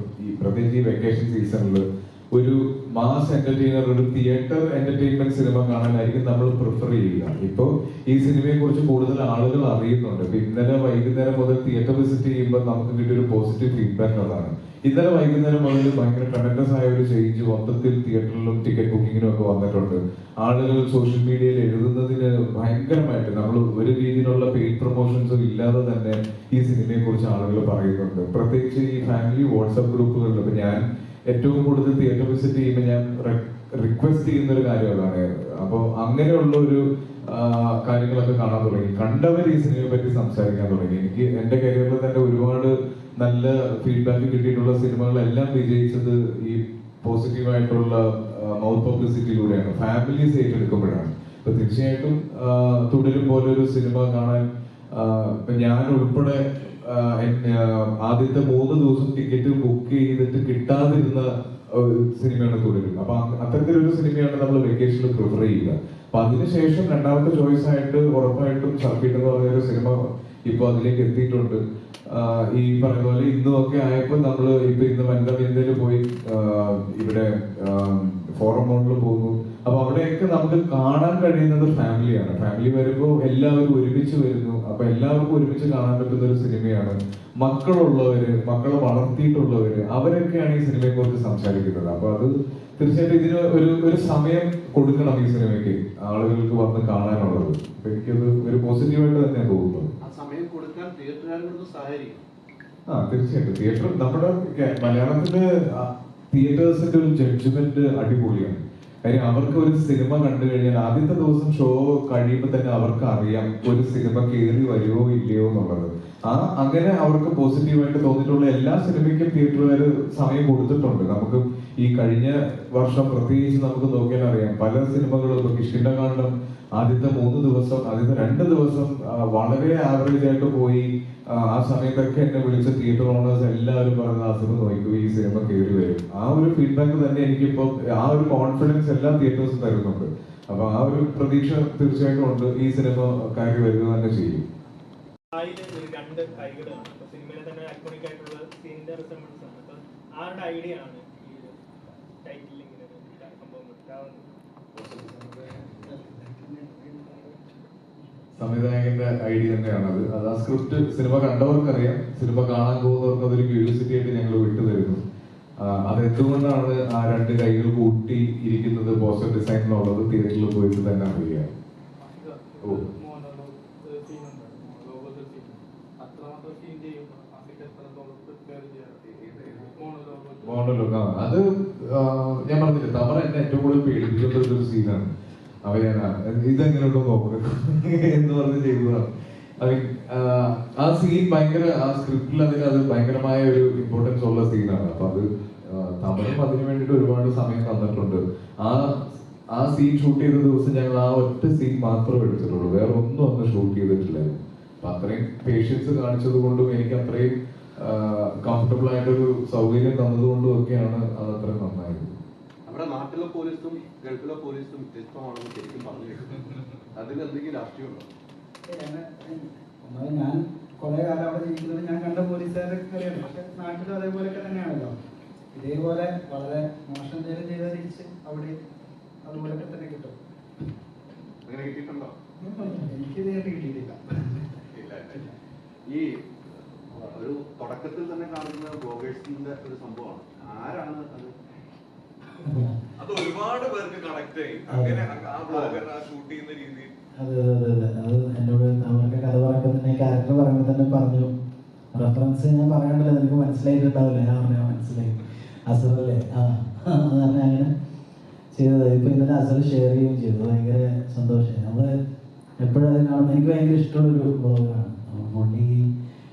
പ്രത്യേകിച്ച് ഈ വെക്കേഷൻ സീസണിൽ ഒരു മാസ് എന്റർടൈനർ, ഒരു തിയേറ്റർ എന്റർടൈൻമെന്റ് സിനിമ കാണാനായിരിക്കും നമ്മൾ പ്രിഫർ ചെയ്യുക. ഇപ്പൊ ഈ സിനിമയെ കുറിച്ച് കൂടുതൽ ആളുകൾ അറിയുന്നുണ്ട്. ഇപ്പൊ ഇന്നലെ വൈകുന്നേരം മുതൽ തിയേറ്റർ വിസിറ്റ് ചെയ്യുമ്പോൾ നമുക്ക് കിട്ടിയൊരു പോസിറ്റീവ് ഫീഡ്ബാക്ക് അതാണ്. ഇന്നലെ വൈകുന്നേരം മുതൽ ഭയങ്കര ട്രെമൻഡസ് ആയ ഒരു ചേഞ്ച് മൊത്തത്തിൽ തിയേറ്ററിലും ടിക്കറ്റ് ബുക്കിങ്ങിനും ഒക്കെ വന്നിട്ടുണ്ട്. ആളുകൾ സോഷ്യൽ മീഡിയയിൽ എഴുതുന്നതിന് ഭയങ്കരമായിട്ട് നമ്മൾ ഒരു രീതിയിലുള്ള പെയ്ഡ് പ്രൊമോഷൻസും ഇല്ലാതെ തന്നെ ഈ സിനിമയെ കുറിച്ച് ആളുകൾ പറയുന്നുണ്ട്. പ്രത്യേകിച്ച് ഈ ഫാമിലി വാട്സ്ആപ്പ് ഗ്രൂപ്പുകളിൽ ഇപ്പൊ ഞാൻ ഏറ്റവും കൂടുതൽ തിയേറ്റർ വിസിറ്റ് ചെയ്യുമ്പോൾ ഞാൻ റിക്വസ്റ്റ് ചെയ്യുന്ന ഒരു കാര്യം അതാണ്. അപ്പോൾ അങ്ങനെയുള്ള ഒരു കാര്യങ്ങളൊക്കെ കാണാൻ തുടങ്ങി. കണ്ടവർ ഈ സിനിമയെ പറ്റി സംസാരിക്കാൻ തുടങ്ങി. എനിക്ക് എന്റെ കരിയറിൽ തന്നെ ഒരുപാട് നല്ല ഫീഡ്ബാക്ക് കിട്ടിയിട്ടുള്ള സിനിമകളെല്ലാം വിജയിച്ചത് ഈ പോസിറ്റീവായിട്ടുള്ള മൗത്ത് പബ്ലിസിറ്റിയിലൂടെയാണ്, ഫാമിലീസ് ഏറ്റെടുക്കുമ്പോഴാണ്. അപ്പൊ തീർച്ചയായിട്ടും തുടരും പോലെ ഒരു സിനിമ കാണാൻ ഞാൻ ഉൾപ്പെടെ ആദ്യത്തെ 3 ദിവസം ടിക്കറ്റ് ബുക്ക് ചെയ്തിട്ട് കിട്ടാതിരുന്ന സിനിമയാണ് തുടരും. അപ്പൊ അത്തരത്തിലൊരു സിനിമയാണ് നമ്മൾ വെക്കേഷനിൽ പ്രിഫർ ചെയ്യുക. അപ്പൊ അതിനുശേഷം രണ്ടാമത്തെ ചോയ്സ് ആയിട്ട് ഉറപ്പായിട്ടും സർക്കിട്ട് എന്ന് പറയുന്ന ഒരു സിനിമ ഇപ്പൊ അതിലേക്ക് എത്തിയിട്ടുണ്ട്. ഈ പറഞ്ഞ പോലെ ഇന്നും ഒക്കെ ആയപ്പോൾ നമ്മൾ ഇപ്പൊ ഇന്ന് വനിതയിൽ പോയി ഇവിടെ ഫോറം മോണിൽ പോകുന്നു. അപ്പൊ അവിടെയൊക്കെ നമുക്ക് കാണാൻ കഴിയുന്നത് ഫാമിലിയാണ്. ഫാമിലി വരുമ്പോൾ എല്ലാവരും ഒരുമിച്ച് വരുന്നു. അപ്പൊ എല്ലാവർക്കും ഒരുമിച്ച് കാണാൻ പറ്റുന്ന ഒരു സിനിമയാണ്. മക്കളുള്ളവര്, മക്കളെ വളർത്തിയിട്ടുള്ളവര്, അവരൊക്കെയാണ് ഈ സിനിമയെ കുറിച്ച് സംസാരിക്കുന്നത്. അപ്പൊ അത് തീർച്ചയായിട്ടും ഇതിന് ഒരു സമയം കൊടുക്കണം ഈ സിനിമയ്ക്ക് ആളുകൾക്ക് വന്ന് കാണാനുള്ളത്. അപ്പൊ എനിക്കത് ഒരു പോസിറ്റീവായിട്ട് തന്നെ തോന്നുന്നു. ആ സമയം കൊടുക്കാൻ തിയേറ്ററുകാരോട് സഹായിക്കും. തീർച്ചയായിട്ടും തിയേറ്റർ നമ്മുടെ മലയാളത്തില് തിയേറ്റേഴ്സിന്റെ ഒരു ജഡ്ജ്മെന്റ് അടിപൊളിയാണ്. കാര്യം അവർക്ക് ഒരു സിനിമ കണ്ടു കഴിഞ്ഞാൽ ആദ്യത്തെ ദിവസം ഷോ കഴിയുമ്പോൾ തന്നെ അവർക്ക് അറിയാം ഒരു സിനിമ കയറി വരുമോ ഇല്ലയോ എന്നുള്ളത്. അങ്ങനെ അവർക്ക് പോസിറ്റീവായിട്ട് തോന്നിയിട്ടുള്ള എല്ലാ സിനിമയ്ക്കും തിയേറ്ററുകാർ സമയം കൊടുത്തിട്ടുണ്ട്. നമുക്ക് ഈ കഴിഞ്ഞ വർഷം പ്രത്യേകിച്ച് നമുക്ക് നോക്കിയാൽ അറിയാം പല സിനിമകളും. ഇപ്പൊ കിഷ്കിന്ധകാണ്ഡം ആദ്യത്തെ 3 ദിവസം, ആദ്യത്തെ 2 ദിവസം വളരെ ആവറേജ് ആയിട്ട് പോയി. ആ സമയത്തൊക്കെ എന്നെ വിളിച്ച തിയേറ്റർ ഓണേഴ്സ് എല്ലാവരും പറഞ്ഞ ആ സിനിമ നോക്കൂ, ഈ സിനിമ കയറി വരും. ആ ഒരു ഫീഡ്ബാക്ക് തന്നെ എനിക്കിപ്പോ ആ ഒരു കോൺഫിഡൻസ് എല്ലാ തിയേറ്റേഴ്സും തരുന്നുണ്ട്. അപ്പൊ ആ ഒരു പ്രതീക്ഷ തീർച്ചയായിട്ടും ഉണ്ട്, ഈ സിനിമ കയറി വരിക തന്നെ ചെയ്യും. രണ്ട് കൈകളാണ് സിനിമയിലെ തന്നെ ഐക്കോണിക് ആയിട്ടുള്ള സീനിന്റെ റിസംബ്ലൻസ് ആണ്. അപ്പൊ ആരുടെ ഐഡിയ ആണ് ഈ ടൈറ്റിൽ ഇങ്ങനെ സംഭവം കിട്ടാവുന്നത്? സംവിധായകന്റെ ഐഡിയ തന്നെയാണ് അത്. ആ സ്ക്രിപ്റ്റ് സിനിമ കണ്ടവർക്കറിയാം, സിനിമ കാണാൻ പോകുന്നവർക്ക് അതൊരു ക്യൂരിയോസിറ്റി ആയിട്ട് ഞങ്ങൾ വിട്ടുതരുന്നു. അതെന്തുകൊണ്ടാണ് ആ 2 കൈകൾ കൂട്ടി ഇരിക്കുന്നത് പോസ്റ്റർ ഡിസൈൻ എന്നുള്ളത് തിയേറ്ററിൽ പോയിട്ട് തന്നെ അറിയാം. മോണലോഗ് അത് ഞാൻ പറഞ്ഞില്ല, തമറ എന്നെ ഏറ്റവും കൂടുതൽ പേടിപ്പിച്ചിട്ടുള്ള ഒരു സീനാണ്. ഇതെങ്ങനെയുണ്ടോ നോക്കുന്നത് എന്ന് പറഞ്ഞ് ചെയ്തതാണ്. ആ സീൻ ഭയങ്കര ആ സ്ക്രിപ്റ്റിൽ അത് ഭയങ്കരമായ ഒരു ഇമ്പോർട്ടൻസ് ഉള്ള സീനാണ്. അപ്പൊ അത് തമിഴും അതിനു വേണ്ടിയിട്ട് ഒരുപാട് സമയം തന്നിട്ടുണ്ട്. ആ സീൻ ഷൂട്ട് ചെയ്ത ദിവസം ഞങ്ങൾ ആ ഒറ്റ സീൻ മാത്രമേ എടുത്തിട്ടുള്ളൂ, വേറെ ഒന്നും അന്ന് ഷൂട്ട് ചെയ്തിട്ടില്ലായിരുന്നു. അപ്പൊ അത്രയും പേഷ്യൻസ് കാണിച്ചത് കൊണ്ടും എനിക്ക് അത്രയും കംഫർട്ടബിൾ ആയിട്ടൊരു സൗകര്യം തന്നതുകൊണ്ടും ഒക്കെയാണ് അത് അത്രയും നന്നായത്. നമ്മുടെ നാട്ടിലെ പോലീസും ഗൾഫിലെ പോലീസും വ്യത്യസ്തമാണെന്ന് ശരിക്കും പറഞ്ഞു കേൾക്കുന്നത്. അതിന് എന്തെങ്കിലും രാഷ്ട്രീയമുണ്ടോ? ഞാൻ കുറെ കാലം അവിടെ ജീവിക്കുന്നത് ഞാൻ കണ്ട പോലീസുകാരൊക്കെ അറിയാം. പക്ഷെ നാട്ടിലും അതേപോലെയൊക്കെ തന്നെയാണല്ലോ. ഇതേപോലെ വളരെ മോശം എന്തെങ്കിലും ചെയ്താൽ തിരിച്ച് അവിടെ അതുപോലെയൊക്കെ തന്നെ കിട്ടും. അങ്ങനെ കിട്ടിയിട്ടുണ്ടോ? എനിക്ക് ഇതായിട്ട് കിട്ടിയിട്ടില്ല. ഈ ഒരു തുടക്കത്തിൽ തന്നെ കാണുന്ന ബ്ലോഗേഴ്സിന്റെ ഒരു സംഭവമാണ്. ആരാണ് അത്? അത് ഒരുപാട് പേർക്ക് കണക്ട് ആയി. അങ്ങനെ ആ ബ്ലോഗർ ആ ഷൂട്ട് ചെയ്യുന്ന രീതിയിൽ അതെ അത് എന്നോട് അവർക്ക് കഥ പറയുമ്പോൾ തന്നെ ക്യാരക്ടർ പറയുമ്പോൾ തന്നെ പറഞ്ഞു. റെഫറൻസ് ഞാൻ പറയാണ്ടല്ലോ, നിനക്ക് മനസ്സിലായിട്ടുണ്ടാവില്ല. ഞാൻ പറഞ്ഞാൽ മനസ്സിലായി, അസറല്ലേ എന്ന് പറഞ്ഞാൽ അങ്ങനെ ചെയ്തത്. ഇപ്പൊ ഇന്നലെ അസർ ഷെയർ ചെയ്യുകയും ചെയ്തു. ഭയങ്കര സന്തോഷമായി. നമ്മൾ എപ്പോഴും അത് കാണുമ്പോൾ എനിക്ക് ഭയങ്കര ഇഷ്ടമുള്ളൊരു ബ്ലോഗാണ്. പുള്ളി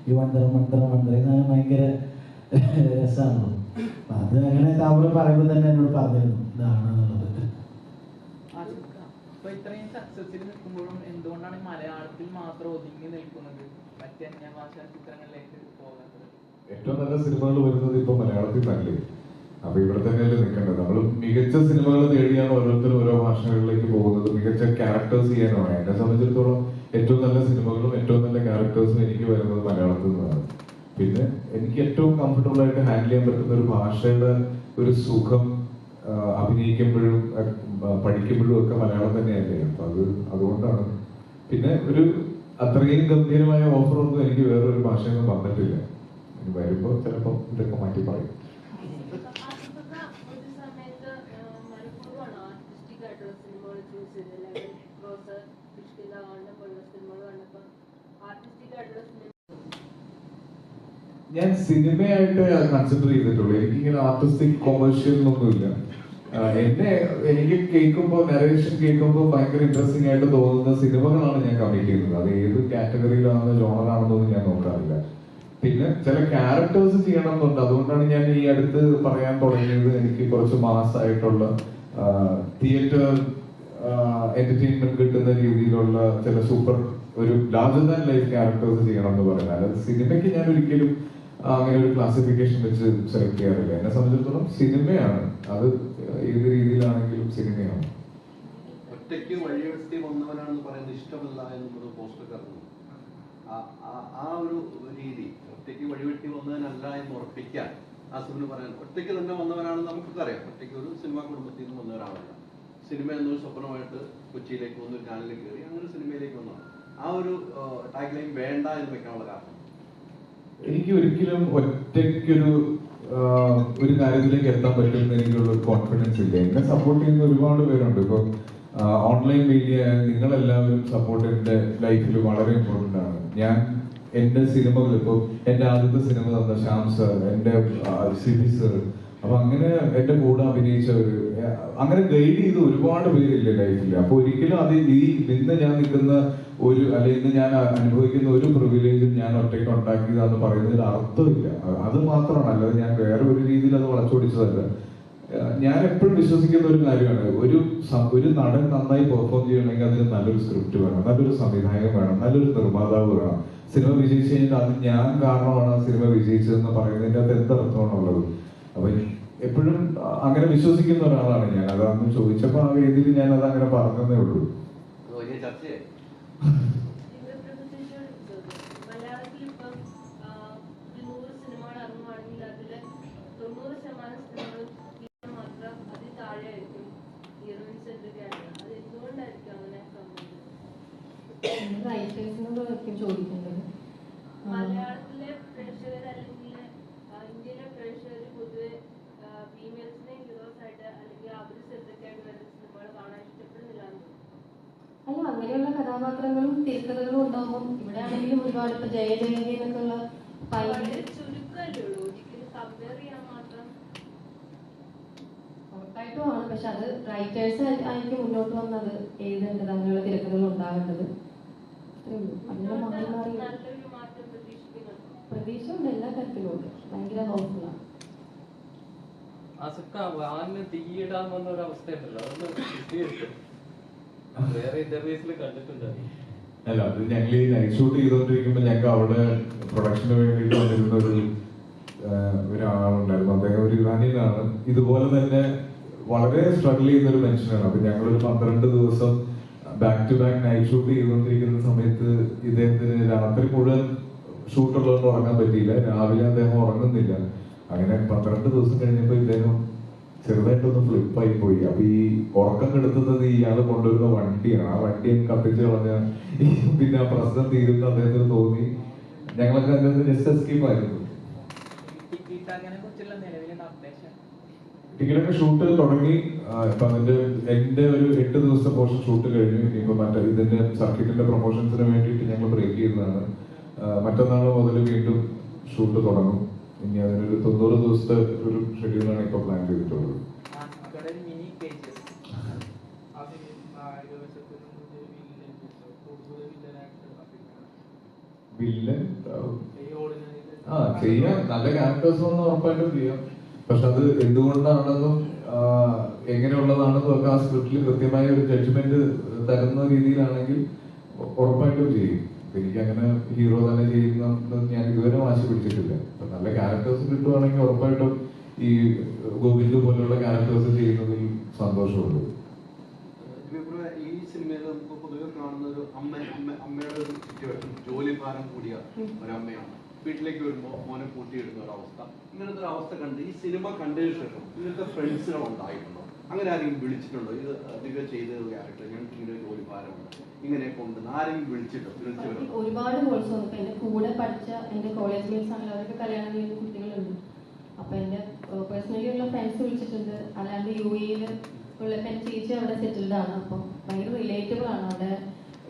ഈ മണ്ടറ ഭയങ്കര രസമാണല്ലോ. അപ്പൊ അത് അങ്ങനെ താങ്കൾ പറയുമ്പോൾ തന്നെ എന്നോട് പറഞ്ഞിരുന്നു ഇതാണെന്നുള്ളത്. അപ്പൊ ഇത്രയും സക്സസിൽ നിൽക്കുമ്പോഴും എന്തുകൊണ്ടാണ് മലയാളത്തിൽ മാത്രം ഒതുങ്ങി നിൽക്കുന്നത്, മറ്റ് അന്യഭാഷാ ചിത്രങ്ങളിലേക്ക് പോകാത്തത്? ഏറ്റവും നല്ല സിനിമകൾ വരുന്നത് ഇപ്പൊ മലയാളത്തിൽ തന്നെ. അപ്പൊ ഇവിടെ തന്നെയല്ലേ നിൽക്കേണ്ടത്. നമ്മൾ മികച്ച സിനിമകൾ തേടിയാണ് ഓരോരുത്തരും ഓരോ ഭാഷകളിലേക്ക് പോകുന്നത്, മികച്ച ക്യാരക്ടേഴ്സ് ചെയ്യാനാണ്. എന്നെ സംബന്ധിച്ചിടത്തോളം ഏറ്റവും നല്ല സിനിമകളും ഏറ്റവും നല്ല ക്യാരക്ടേഴ്സും എനിക്ക് വരുന്നത് മലയാളത്തിൽ നിന്നാണ്. പിന്നെ എനിക്ക് ഏറ്റവും കംഫർട്ടബിൾ ആയിട്ട് ഹാൻഡിൽ ചെയ്യാൻ പറ്റുന്ന ഒരു ഭാഷയുടെ ഒരു സുഖം അഭിനയിക്കുമ്പോഴും പഠിക്കുമ്പോഴും ഒക്കെ മലയാളം തന്നെയല്ലേ. അപ്പൊ അതുകൊണ്ടാണ്. പിന്നെ ഒരു അത്രയും ഗംഭീരമായ ഓഫറൊന്നും എനിക്ക് വേറൊരു ഭാഷയൊന്നും വന്നിട്ടില്ല. ഇനി വരുമ്പോൾ ചിലപ്പോൾ ഇതൊക്കെ മാറ്റി പറയും. ഞാൻ സിനിമയായിട്ട് കൺസിഡർ ചെയ്തിട്ടുള്ളൂ. എനിക്കിങ്ങനെ ആർട്ടിസ്റ്റിക് കൊമേഴ്ഷ്യൽ ഒന്നുമില്ല. എനിക്ക് കേൾക്കുമ്പോൾ നരേഷൻ കേൾക്കുമ്പോൾ ഭയങ്കര ഇൻട്രസ്റ്റിംഗ് ആയിട്ട് തോന്നുന്ന സിനിമകളാണ് ഞാൻ കമ്മിറ്റ് ചെയ്യുന്നത്. അത് ഏത് കാറ്റഗറിയിലാണെന്നോ ജോണറാണെന്നൊന്നും ഞാൻ നോക്കാറില്ല. പിന്നെ ചില ക്യാരക്ടേഴ്സ് ചെയ്യണം എന്നുണ്ട്. അതുകൊണ്ടാണ് ഞാൻ ഈ അടുത്ത് പറയാൻ തുടങ്ങിയത് എനിക്ക് കുറച്ച് മാസമായിട്ടുള്ള തിയേറ്റർ എന്റർടൈൻമെന്റ് കിട്ടുന്ന രീതിയിലുള്ള ചില സൂപ്പർ ഒരു ലാർജർ ദാൻ ലൈഫ് ക്യാരക്ടേഴ്സ് ചെയ്യണം എന്ന് പറഞ്ഞാൽ അത് സിനിമയ്ക്ക് ഞാൻ ഒരിക്കലും അങ്ങനെ ഒരു ക്ലാസിഫിക്കേഷൻ വെച്ച് സെലക്ട് ചെയ്യാറില്ല. എന്നെ സംബന്ധിച്ചിടത്തോളം സിനിമയാണ് അത്, ഏത് രീതിയിലാണെങ്കിലും സിനിമയാണ്. ഒറ്റയ്ക്ക് വഴിവെട്ടി വന്നവനാണെന്ന് പറയുന്നത് ഇഷ്ടമല്ല എന്നുള്ളത് പോസ്റ്റർ കറങ്ങുന്നു. ആ ഒരു രീതി ഒറ്റയ്ക്ക് വഴിവെട്ടി വന്നവനല്ല എന്ന് ഉറപ്പിക്കാൻ ആസിഫിന് പറയാൻ, ഒറ്റയ്ക്ക് തന്നെ വന്നവനാണെന്ന് നമുക്കൊക്കെ അറിയാം. ഒറ്റയ്ക്ക് ഒരു സിനിമാ കുടുംബത്തിൽ നിന്ന് വന്നവരാണല്ല. സിനിമ എന്നൊരു സ്വപ്നമായിട്ട് കൊച്ചിയിലേക്ക് വന്ന് ഒരു ചാനലിൽ കയറി അങ്ങനെ സിനിമയിലേക്ക് വന്നതാണ്. ആ ഒരു ടാഗ് ലൈൻ വേണ്ട എന്ന് വെക്കാനുള്ള കാരണം എനിക്ക് ഒരിക്കലും ഒരു കാര്യത്തിലേക്ക് എത്താൻ പറ്റുമെന്ന് എനിക്കുള്ള ഒരു കോൺഫിഡൻസ് ഇല്ല. എന്നെ സപ്പോർട്ട് ചെയ്യുന്ന ഒരുപാട് പേരുണ്ട്. ഇപ്പൊ ഓൺലൈൻ മീഡിയ നിങ്ങളെല്ലാവരും സപ്പോർട്ട് എന്റെ ലൈഫിൽ വളരെ ഇമ്പോർട്ടന്റ് ആണ്. ഞാൻ എന്റെ സിനിമകൾ ഇപ്പോൾ എന്റെ ആദ്യത്തെ സിനിമ തന്ന ശ്യാം സർ, എന്റെ സിബി സർ, അപ്പൊ അങ്ങനെ എന്റെ കൂടെ അഭിനയിച്ചവര്, അങ്ങനെ ഗൈഡ് ചെയ്ത് ഒരുപാട് പേരില്ലേ ലൈഫിൽ. അപ്പൊ ഒരിക്കലും അത് ഇന്ന് ഞാൻ നിൽക്കുന്ന അല്ലെങ്കിൽ ഇന്ന് ഞാൻ അനുഭവിക്കുന്ന ഒരു പ്രിവിലേജും ഞാൻ ഒറ്റയ്ക്ക് ഉണ്ടാക്കിയതാന്ന് പറയുന്നതിൽ അർത്ഥമില്ല. അത് മാത്രമാണ്, അല്ലാതെ ഞാൻ വേറെ ഒരു രീതിയിൽ അത് വളച്ചൊടിച്ചതല്ല. ഞാൻ എപ്പോഴും വിശ്വസിക്കുന്ന ഒരു കാര്യമാണ്, ഒരു നടൻ നന്നായി പെർഫോം ചെയ്യണമെങ്കിൽ അതിന് നല്ലൊരു സ്ക്രിപ്റ്റ് വേണം, നല്ലൊരു സംവിധായകൻ വേണം, നല്ലൊരു നിർമ്മാതാവ് വേണം. സിനിമ വിജയിച്ചു കഴിഞ്ഞാൽ അത് ഞാൻ കാരണമാണ് ആ സിനിമ വിജയിച്ചതെന്ന് പറയുന്നതിന്റെ അത് എന്തർത്ഥമാണുള്ളത്? അപ്പൊ എപ്പോഴും അങ്ങനെ വിശ്വസിക്കുന്ന ഒരാളാണ് ഞാൻ. അതാന്ന് ചോദിച്ചപ്പോ ആ വേദിയിൽ ഞാൻ അത് അങ്ങനെ പറഞ്ഞതേ ഉള്ളൂ. മലയാളത്തിൽ ഇപ്പം 100 സിനിമകൾ ഇറങ്ങുവാണെങ്കിൽ അതില് 90% സിനിമകളും മാത്രം അതിൽ താഴെയായിരിക്കും ഹീറോയിൻസ് എന്തൊക്കെയാണ്. അത് എന്തുകൊണ്ടായിരിക്കും അങ്ങനെ സംഭവിച്ചത്? റൈറ്റേഴ്സിനോടായിരിക്കും ചോദിക്കേണ്ടത്. മലയാളത്തിലെ പ്രേക്ഷകർ അല്ലെങ്കിൽ ഇന്ത്യയിലെ പ്രേക്ഷകർ പൊതുവെ ഫീമെയിൽസിനെ ഹീറോസ് ആയിട്ട് അല്ലെങ്കിൽ അവർ ശ്രദ്ധയ്ക്കായിട്ട് വരുന്ന സിനിമകൾ കാണാൻ ഇഷ്ടപ്പെടുന്നില്ല. അല്ല, അങ്ങനെയുള്ള കഥാപാത്രങ്ങളും തിരക്കഥകളും ഉണ്ടാകും. ഇവിടെ ആണെങ്കിലും ഒരുപാട് ഇപ്പൊ ജയജയന്തിന്നൊക്കെയുള്ള ചുരുക്കമല്ലേ ഉള്ളൂ, ഒരിക്കലും കമ്പയർ ചെയ്യാൻ മാത്രം. ഉറപ്പായിട്ടും ആണ്. പക്ഷെ അത് റൈറ്റേഴ്സ് ആയിരിക്കും മുന്നോട്ട് വന്നത് എഴുതേണ്ടത്, അങ്ങനെയുള്ള തിരക്കഥകൾ ഉണ്ടാകേണ്ടത്. നല്ലൊരു മാറ്റം പ്രതീക്ഷിക്കുന്നുണ്ടോ? പ്രതീക്ഷ ഉണ്ട്, എല്ലാ തരത്തിലും ഉണ്ട്. ഭയങ്കര ഹോപ്പ്ഫുള്ളാണ്. ആസിഫ്ക്ക വാനിന് തീയിടാൻ വന്ന ഒരു അവസ്ഥയുണ്ടല്ലോ, അതൊന്ന് വിശദീകരിക്കും. വേറെ ഇന്റർവ്യൂസിൽ കണ്ടിട്ടുണ്ടായിരുന്നു. അല്ല, അത് ഞങ്ങൾ ഈ നൈറ്റ് ഷൂട്ട് ചെയ്തുകൊണ്ടിരിക്കുമ്പോൾ ഞങ്ങൾക്ക് അവിടെ പ്രൊഡക്ഷന് വേണ്ടിയിട്ട് വന്നിരുന്ന ഒരാളുണ്ടായിരുന്നു. അദ്ദേഹം ഒരു ഇറാനിയനാണ്. ഇതുപോലെ തന്നെ വളരെ സ്ട്രഗിൾ ചെയ്യുന്ന ഒരു മനുഷ്യനാണ്. അപ്പൊ ഞങ്ങളൊരു 12 ദിവസം back to back night shoot ചെയ്തുകൊണ്ടിരിക്കുന്ന സമയത്ത് ഇദ്ദേഹത്തിന് രാത്രി മുഴുവൻ ഷൂട്ടുള്ളതുകൊണ്ട് ഉറങ്ങാൻ പറ്റിയില്ല. രാവിലെ അദ്ദേഹം ഉറങ്ങുന്നില്ല. അങ്ങനെ 12 ദിവസം കഴിഞ്ഞപ്പോൾ ഇദ്ദേഹം ചെറുതായിട്ടൊന്ന് ഫ്ലിപ്പായി പോയി. അപ്പൊ ഈ ഉറക്കം കെടുത്തുന്നത് ഇയാള് കൊണ്ടുവരുന്ന വണ്ടിയാണ്. ആ വണ്ടി കത്തിച്ച് കളഞ്ഞാൽ പിന്നെ ആ പ്രശ്നം തീരുന്ന അദ്ദേഹത്തിന് തോന്നി. ഞങ്ങളൊക്കെ അതിനകത്ത് ജസ്റ്റ് എസ്കേപ്പ് ആയിരുന്നു. ടിക്കറ്റൊക്കെ ഷൂട്ട് തുടങ്ങി. ഇപ്പൊ അതിന്റെ എന്റെ ഒരു 8 ദിവസത്തെ പോർഷൻ ഷൂട്ട് കഴിഞ്ഞു. ഇനിയിപ്പോ മറ്റേ ഇതിന്റെ സർക്കിറ്റിന്റെ പ്രൊമോഷൻസിന് വേണ്ടിയിട്ട് ഞങ്ങൾ ബ്രേക്ക് ചെയ്യുന്നതാണ്. മറ്റന്നാൾ മുതൽ വീണ്ടും ഷൂട്ട് തുടങ്ങും. ഇനി അതിനൊരു 90 ദിവസത്തെ ഒരു ഷെഡ്യൂളാണ് ഇപ്പൊ പ്ലാൻ ചെയ്തിട്ടുള്ളത്. വില്ലൻ ചെയ്യാം. നല്ല ക്യാരക്ടേഴ്സ് ഒന്നും ഉറപ്പായിട്ടും ചെയ്യാം. പക്ഷെ അത് എന്തുകൊണ്ടാണെന്നും എങ്ങനെയുള്ളതാണെന്നും ഒക്കെ ആ സ്ക്രിപ്റ്റിൽ കൃത്യമായ ഒരു ജഡ്ജ്മെന്റ് തരുന്ന രീതിയിലാണെങ്കിൽ ഉറപ്പായിട്ടും ചെയ്യും. എനിക്ക് അങ്ങനെ ഹീറോ തന്നെ ചെയ്യുന്ന ഞാൻ ഇതുവരെ വാശി പിടിച്ചിട്ടില്ല. അപ്പൊ നല്ല ക്യാരക്ടേഴ്സ് കിട്ടുവാണെങ്കിൽ ഉറപ്പായിട്ടും ഈ ഗോവിന്ദ് പോലെയുള്ള ക്യാരക്ടേഴ്സ് ചെയ്യുന്നതിൽ സന്തോഷമുണ്ട്. ഈ സിനിമയിൽ നമുക്ക് പൊതുവെ കാണുന്ന ഒരു അമ്മയുടെ ഒരു സിറ്റുവേഷൻ, ജോലി ഭാരം കൂടിയ ഒരമ്മയാണ്. വീട്ടിലേക്ക് വരുമ്പോൾ മോനെ കൂട്ടിയിടുന്ന ഒരു അവസ്ഥ. ഇങ്ങനത്തെ ഒരു അവസ്ഥ കണ്ട് ഈ സിനിമ കണ്ടതിന് ശേഷം ഇങ്ങനത്തെ ഫ്രണ്ട്സുകൾ ഉണ്ടായിട്ടുണ്ടോ? അങ്ങനെ ആരെങ്കിലും വിളിച്ചിട്ടുണ്ടോ? ഇത് ദിവ്യ ചെയ്ത ക്യാരക്ടർ ഞങ്ങൾക്ക് ഇങ്ങനെ ജോലി ഭാരമുണ്ട് ഇങ്ങനെ കൊണ്ടുവന്ന് ആരെങ്കിലും വിളിച്ചിട്ടോ? ഒരുപാട് കോഴ്സ് വന്നു. എന്റെ കൂടെ പഠിച്ച എന്റെ കോളേജ് മേറ്റ്സ് ആണല്ലോ, അവരൊക്കെ കല്യാണം ചെയ്യുന്ന കുട്ടികളുണ്ട്. അപ്പൊ എന്റെ പേഴ്സണലി ഉള്ള ഫ്രണ്ട്സ് വിളിച്ചിട്ടുണ്ട്. അല്ലാണ്ട് UAE ഉള്ള എന്റെ ചേച്ചി അവിടെ സെറ്റിൽഡ് ആണ്. അപ്പം ഭയങ്കര റിലേറ്റബിൾ ആണ് അവിടെ.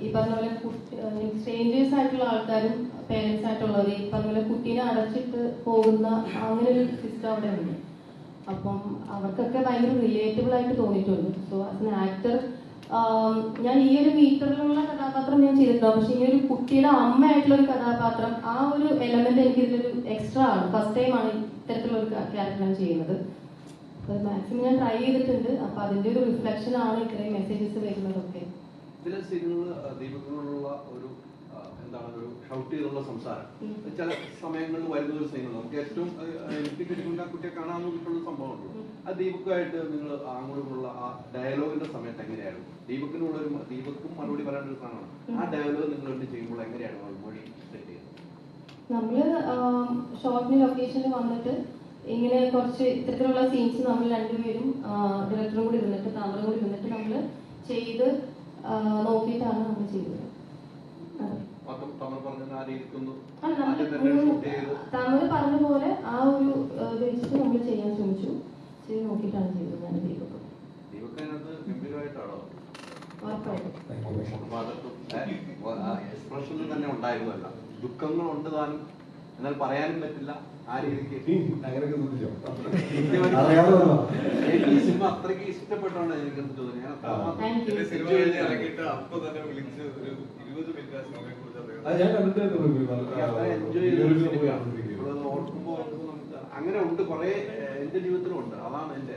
ഈ പറഞ്ഞ പോലെ സ്ട്രേഞ്ചേഴ്സ് ആയിട്ടുള്ള ആൾക്കാരും പേരൻസ് ആയിട്ടുള്ളവർ ഈ പറഞ്ഞ പോലെ കുട്ടീനെ അടച്ചിട്ട് പോകുന്ന അങ്ങനെ ഒരു സിസ്റ്റം അവിടെ ഉണ്ട്. അപ്പം അവർക്കൊക്കെ ഭയങ്കര റിലേറ്റബിൾ ആയിട്ട് തോന്നിയിട്ടുണ്ട്. സോ ആസ് എൻ ആക്ടർ ഞാൻ ഈ ഒരു മീറ്ററിലുള്ള കഥാപാത്രം ഞാൻ ചെയ്തിട്ടുണ്ടാവും. പക്ഷെ ഈ ഒരു കുട്ടിയുടെ അമ്മയായിട്ടുള്ള ഒരു കഥാപാത്രം, ആ ഒരു എലമെന്റ് എനിക്ക് ഇതിലൊരു എക്സ്ട്രാ ആണ്. ഫസ്റ്റ് ടൈം ആണ് ഇത്തരത്തിലുള്ള ഒരു ക്യാരക്ടർ ഞാൻ ചെയ്യുന്നത്. അപ്പൊ മാക്സിമം ഞാൻ ട്രൈ ചെയ്തിട്ടുണ്ട്. അപ്പൊ അതിന്റെ ഒരു റിഫ്ലക്ഷൻ ആണ് ഇത്രയും മെസ്സേജസ് വരുന്നതൊക്കെ. ചില സീനുകൾ ദീപത്തിനോടുള്ള ഒരു എന്താണ് ഒരു ഷൗട്ട് ചെയ്തുള്ള സംസാരം ചില സമയങ്ങളിൽ വരുന്ന ഒരു സീനുകൾ നമുക്ക് ഏറ്റവും എനിക്ക് കിട്ടിക്കൊണ്ട് ആ കുട്ടിയെ കാണാൻ കിട്ടുന്ന സംഭവമുള്ളൂ. ആ ദീപക്കുമായിട്ട് നിങ്ങൾ അങ്ങോട്ടുള്ള ആ ഡയലോഗിന്റെ സമയത്ത് എങ്ങനെയായിരുന്നു? ദീപക്കും മറുപടി പറയാൻ ഒരു സാധനമാണ്. ആ ഡയലോഗ് നിങ്ങൾ ചെയ്യുമ്പോൾ എങ്ങനെയാണ് മൊഴി സെറ്റ് ചെയ്യുന്നത്? നമ്മള് ഷോർട്ടിന് ലൊക്കേഷനിൽ വന്നിട്ട് ഇങ്ങനെ കുറച്ച് ഇത്തരത്തിലുള്ള സീൻസ് നമ്മൾ രണ്ടുപേരും ഡയറക്ടറും കൂടി ഇരുന്നിട്ട് താമരം കൂടി ഇരുന്നിട്ട് നമ്മൾ ചെയ്ത് നോക്കിയിട്ടാണ് നമ്മൾ ചെയ്തത്. തമിഴ് പറഞ്ഞ പോലെ ആ ഒരു ഇത് വെച്ചിട്ട് നമ്മൾ ചെയ്യാൻ ശ്രമിച്ചു. ചെയ്ത് നോക്കിയിട്ടാണ് ചെയ്തത്. ഞാൻ എക്സ്പ്രഷനിൽ തന്നെ ഉണ്ടായിരുന്നല്ല, ദുഃഖങ്ങളുണ്ട് താനും, എന്നാൽ പറയാനും പറ്റില്ല. ആ രീതിക്ക് എനിക്ക് സിനിമ അത്രയ്ക്ക് ഇഷ്ടപ്പെട്ടോണ്ട് എനിക്ക് തോന്നി. ഓർക്കുമ്പോൾ അങ്ങനെ ഉണ്ട്, കുറെ എന്റെ ജീവിതത്തിലും ഉണ്ട്. അതാണ് എന്റെ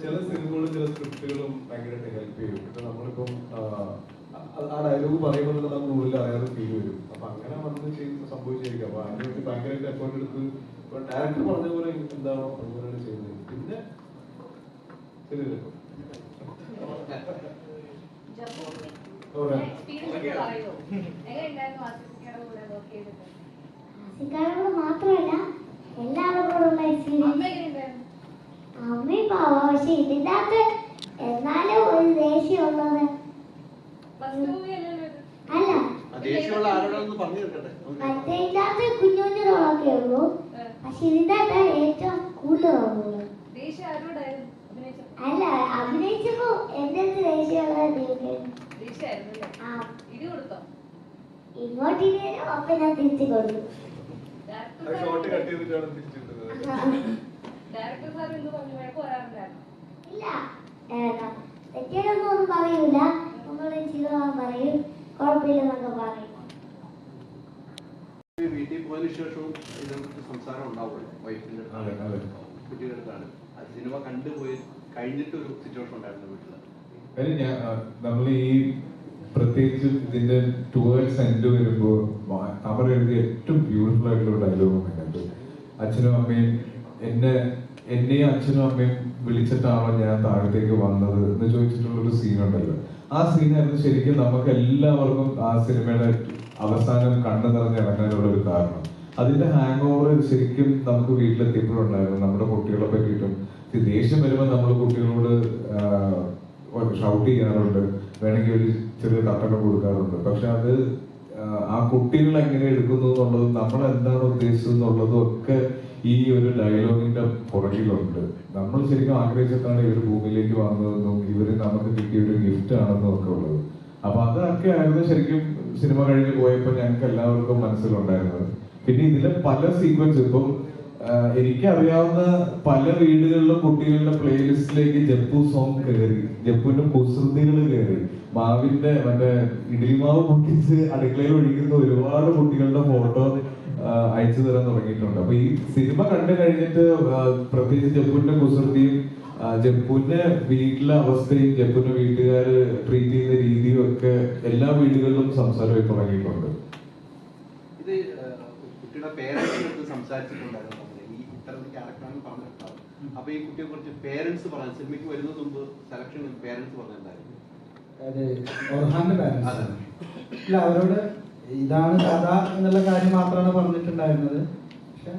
ചില സിനിമകളും ചില സ്ക്രിപ്റ്റുകളും ഭയങ്കരമായിട്ട് ഹെൽപ്പ് ചെയ്യും. ഇപ്പൊ നമ്മളിപ്പം ആ ഡയലോഗ് പറയുമ്പോൾ തന്നെ നമ്മൾ ഉള്ളിൽ അറിയാതെ ഫീൽ വരും. അപ്പൊ അങ്ങനെ വന്ന് സംഭവിച്ചിരിക്കും. അപ്പൊ അതിനുവേണ്ടി ഭയങ്കരമായിട്ട് എഫേർട്ട് എടുത്ത് ഡയറക്ടർ പറഞ്ഞ പോലെ എന്താണോ അതുപോലെയാണ് ചെയ്യുന്നത്. പിന്നെ ശരിയല്ലോ മാത്രമല്ല എല്ലാവരോടുള്ള എക്സ്പീരിയൻസ്. അമ്മയും പാവാ, പക്ഷെ ഇതിന്റെ അകത്ത് എന്നാലും ഒരു ദേഷ്യമുള്ളത് അല്ല. മറ്റേതിന്റെ അകത്ത് കുഞ്ഞു കുഞ്ഞു റോളൊക്കെ ഉള്ളൂ. പക്ഷെ ഇതിന്റെ അകത്ത് ഏറ്റവും കൂടുതൽ റോളുള്ളൂ. അല്ല, അഭിനയിച്ചപ്പോ എന്റെ അടുത്ത് ദേഷ്യമുള്ളത് ഇങ്ങോട്ട് അപ്പൊ ഞാൻ തിരിച്ചു കൊടുത്തു. ഇല്ല, തെറ്റേടൊന്നും ഒന്നും പറയൂല. നമ്മള് ചെയ്തോളാൻ പറയും, കുഴപ്പമില്ലെന്നൊക്കെ പറയും. വീട്ടിൽ പോയതിനു ശേഷവും ഇതിനെക്കുറിച്ച് സംസാരം ഉണ്ടാവുമല്ലോ വൈഫിന്റെ കുട്ടികളുടെ. സിനിമ കണ്ടുപോയി കഴിഞ്ഞിട്ടൊരു സിറ്റുവേഷൻ ഉണ്ടായിരുന്നു വീട്ടിൽ? കാര്യം നമ്മൾ ഈ പ്രത്യേകിച്ച് ഇതിന്റെ ടുവേർഡ്സ് എൻഡ് വരുമ്പോൾ അവർ എഴുതിയ ഏറ്റവും ബ്യൂട്ടിഫുൾ ആയിട്ടുള്ള ഡയലോഗ് അതിനകത്ത് അച്ഛനും അമ്മയും എന്നെയും അച്ഛനും അമ്മയും വിളിച്ചിട്ടാണോ ഞാൻ താഴത്തേക്ക് വന്നത് എന്ന് ചോദിച്ചിട്ടുള്ളൊരു സീനുണ്ടല്ലോ. ആ സീനായിരുന്നു ശരിക്കും നമുക്ക് എല്ലാവർക്കും ആ സിനിമയുടെ അവസാനം കണ്ണു നിറഞ്ഞ് ഇറങ്ങാനുള്ള ഒരു കാരണം. അതിന്റെ ഹാങ് ഓവർ ശരിക്കും നമുക്ക് വീട്ടിലെത്തിയപ്പോഴുണ്ടായിരുന്നു. നമ്മുടെ കുട്ടികളെ പറ്റിയിട്ടും ദേഷ്യം വരുമ്പോൾ നമ്മൾ കുട്ടികളോട് ഷൗട്ട് ചെയ്യാറുണ്ട്, വേണമെങ്കിൽ ഒരു ചെറിയ തട്ടൊക്കെ കൊടുക്കാറുണ്ട്. പക്ഷെ അത് ആ കുട്ടികൾ എങ്ങനെ എടുക്കുന്നു എന്നുള്ളതും നമ്മൾ എന്താണ് ഉദ്ദേശിച്ചത് എന്നുള്ളതും ഒക്കെ ഈ ഒരു ഡയലോഗിന്റെ പുറകിലുണ്ട്. നമ്മൾ ശരിക്കും ആഗ്രഹിച്ചിട്ടാണ് ഇവർ ഭൂമിയിലേക്ക് വന്നതെന്നും ഇവര് നമുക്ക് കിട്ടിയ ഒരു ഗിഫ്റ്റ് ആണെന്നും ഒക്കെ ഉള്ളത്. അപ്പൊ അതൊക്കെ ആയിരുന്നു ശരിക്കും സിനിമ കഴിഞ്ഞ് പോയപ്പോൾ ഞങ്ങൾക്ക് എല്ലാവർക്കും മനസ്സിലുണ്ടായിരുന്നത്. പിന്നെ ഇതിലെ പല സീക്വൻസ് ഇപ്പം എനിക്കറിയാവുന്ന പല വീടുകളിലും കുട്ടികളുടെ പ്ലേലിസ്റ്റിലേക്ക് ജപ്പു സോങ് കയറി, ജപ്പുവിന്റെ കുസൃതികൾ കയറി, മാവിന്റെ മറ്റേ ഇഡ്ലിമാവ് പൊട്ടിച്ച് അടുക്കളയിൽ ഒഴിക്കുന്ന ഒരുപാട് കുട്ടികളുടെ ഫോട്ടോ അയച്ചു തരാൻ തുടങ്ങിയിട്ടുണ്ട്. അപ്പൊ ഈ സിനിമ കണ്ടു കഴിഞ്ഞിട്ട് പ്രത്യേകിച്ച് ജപ്പുവിന്റെ കുസൃതിയും ജപ്പുവിന്റെ വീട്ടിലെ അവസ്ഥയും ജപ്പുവിന്റെ വീട്ടുകാര് ട്രീറ്റ് ചെയ്യുന്ന രീതിയും ഒക്കെ എല്ലാ വീടുകളിലും സംസാരമായി തുടങ്ങിയിട്ടുണ്ട്. ഇത് കുട്ടിയുടെ പേരൻസിനടുത്ത് സംസാരിച്ചിട്ടുണ്ടായിരുന്നു. ഈ ഇത്തരത്തിൽ ക്യാരക്ടറാണ് പറഞ്ഞിട്ടുണ്ടാവും. അപ്പൊ ഈ കുട്ടിയെ കുറിച്ച് പേരൻസ് പറഞ്ഞു, സിനിമയ്ക്ക് വരുന്നതിന് മുമ്പ് സെലക്ഷൻ പേരൻസ് പറഞ്ഞിട്ടുണ്ടായിരുന്നു. ഒർഹാന്റെ പാരന്റ്സ് ഇല്ല, അവരോട് ഇതാണ് കഥ എന്നുള്ള കാര്യം മാത്രമാണ് പറഞ്ഞിട്ടുണ്ടായിരുന്നത്. പക്ഷെ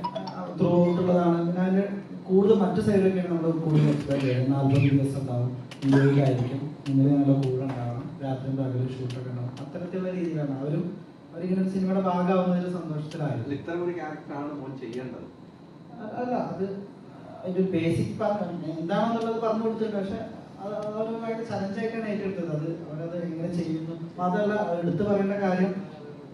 ത്രൂ ഔട്ടുള്ളതാണ്. പിന്നെ അതിന് കൂടുതൽ മറ്റു സൈഡിലൊക്കെയാണ് നമ്മൾ കൂടുതൽ എക്സ്പെക്ട് ചെയ്യുന്നത്. 40 ദിവസം ഉണ്ടാവും, ഇന്ത്യയിലായിരിക്കും, ഇന്നലെ ഞങ്ങളുടെ കൂടെ ഉണ്ടാവണം, രാത്രിയും പകലും ഷൂട്ടൊക്കെ ഉണ്ടാവും. അത്തരത്തിലുള്ള രീതിയിലാണ് അവരിങ്ങനെ സിനിമയുടെ ഭാഗമാവുന്നതിൽ സന്തോഷത്തിലായിരുന്നു. ഇത്തരം ഒരു ക്യാരക്ടറാണ് മോൻ ചെയ്യേണ്ടത്. അല്ല, അത് അതിന്റെ ബേസിക് എന്താണെന്നുള്ളത് പറഞ്ഞു കൊടുത്തിട്ടുണ്ട്. പക്ഷെ അവരുമായിട്ട് ചലഞ്ചായിട്ടാണ് ഏറ്റെടുത്തത്. അവരത് എങ്ങനെ ചെയ്യുന്നു. അതല്ല, എടുത്തു പറയേണ്ട കാര്യം,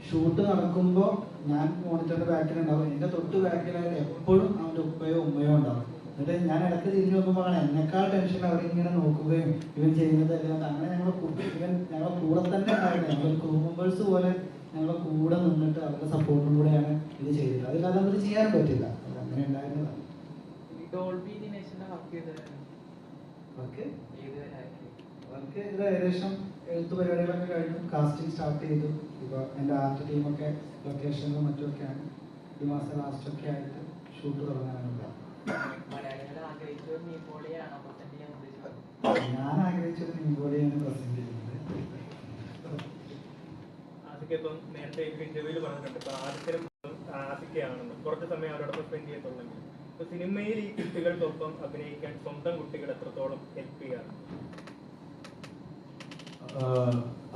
ഷൂട്ട് നടക്കുമ്പോൾ ഞാൻ മോണിറ്ററിന്റെ ബാക്കിലുണ്ടാവും. എന്റെ തൊട്ട് ബാക്കിലായിട്ട് എപ്പോഴും അവന്റെ ഉപ്പയോ ഉമ്മയോ ഉണ്ടാവും. എന്നിട്ട് ഞാൻ ഇടയ്ക്ക് തിരിഞ്ഞു നോക്കുമ്പോൾ എന്നെക്കാൾ ടെൻഷൻ അവരിങ്ങനെ നോക്കുകയും ഇവൻ ചെയ്യുന്നത് അല്ലാണ്ട് അങ്ങനെ ഞങ്ങളെ കൂടെ തന്നെ ഉണ്ടായിരുന്നു. ഞങ്ങൾ ക്രൂ മെമ്പേഴ്സ് പോലെ ഞങ്ങളെ കൂടെ നിന്നിട്ട് അവരുടെ സപ്പോർട്ടും കൂടെയാണ് ഇത് ചെയ്തത്. അതില്ലാതെ നമുക്ക് ചെയ്യാൻ പറ്റില്ല. അത് അങ്ങനെ ഉണ്ടായിരുന്നതാണ്. അവർക്ക് ഇത് ഏകദേശം എഴുത്ത് പരിപാടികളൊക്കെ കഴിഞ്ഞു, കാസ്റ്റിംഗ് സ്റ്റാർട്ട് ചെയ്തു. ഇപ്പോൾ എൻ്റെ ആർട്ട് ടീമൊക്കെ ലൊക്കേഷനിലും മറ്റുമൊക്കെയാണ്. ഒരു മാസം ലാസ്റ്റൊക്കെ ആയിട്ട് ഷൂട്ട് തുടങ്ങാനുള്ള. ഞാൻ ആഗ്രഹിച്ചൊരു നീമ്പോളിയാണ് പ്രസന്റ് ചെയ്യുന്നത്. ആസിക്ക് ഇപ്പം നേരത്തെ ഇന്റർവ്യൂവിൽ പറഞ്ഞിട്ടുണ്ട്, ഇപ്പൊ ആസിക്കയാണെന്ന് കുറച്ച് സമയം അവരോടൊപ്പം സ്പെൻഡ് ചെയ്തിട്ടുണ്ടെങ്കിൽ ഇപ്പൊ സിനിമയിൽ ഈ കുട്ടികൾക്കൊപ്പം അഭിനയിക്കാൻ സ്വന്തം കുട്ടികൾ എത്രത്തോളം ഹെൽപ്പ് ചെയ്യാറുണ്ട്?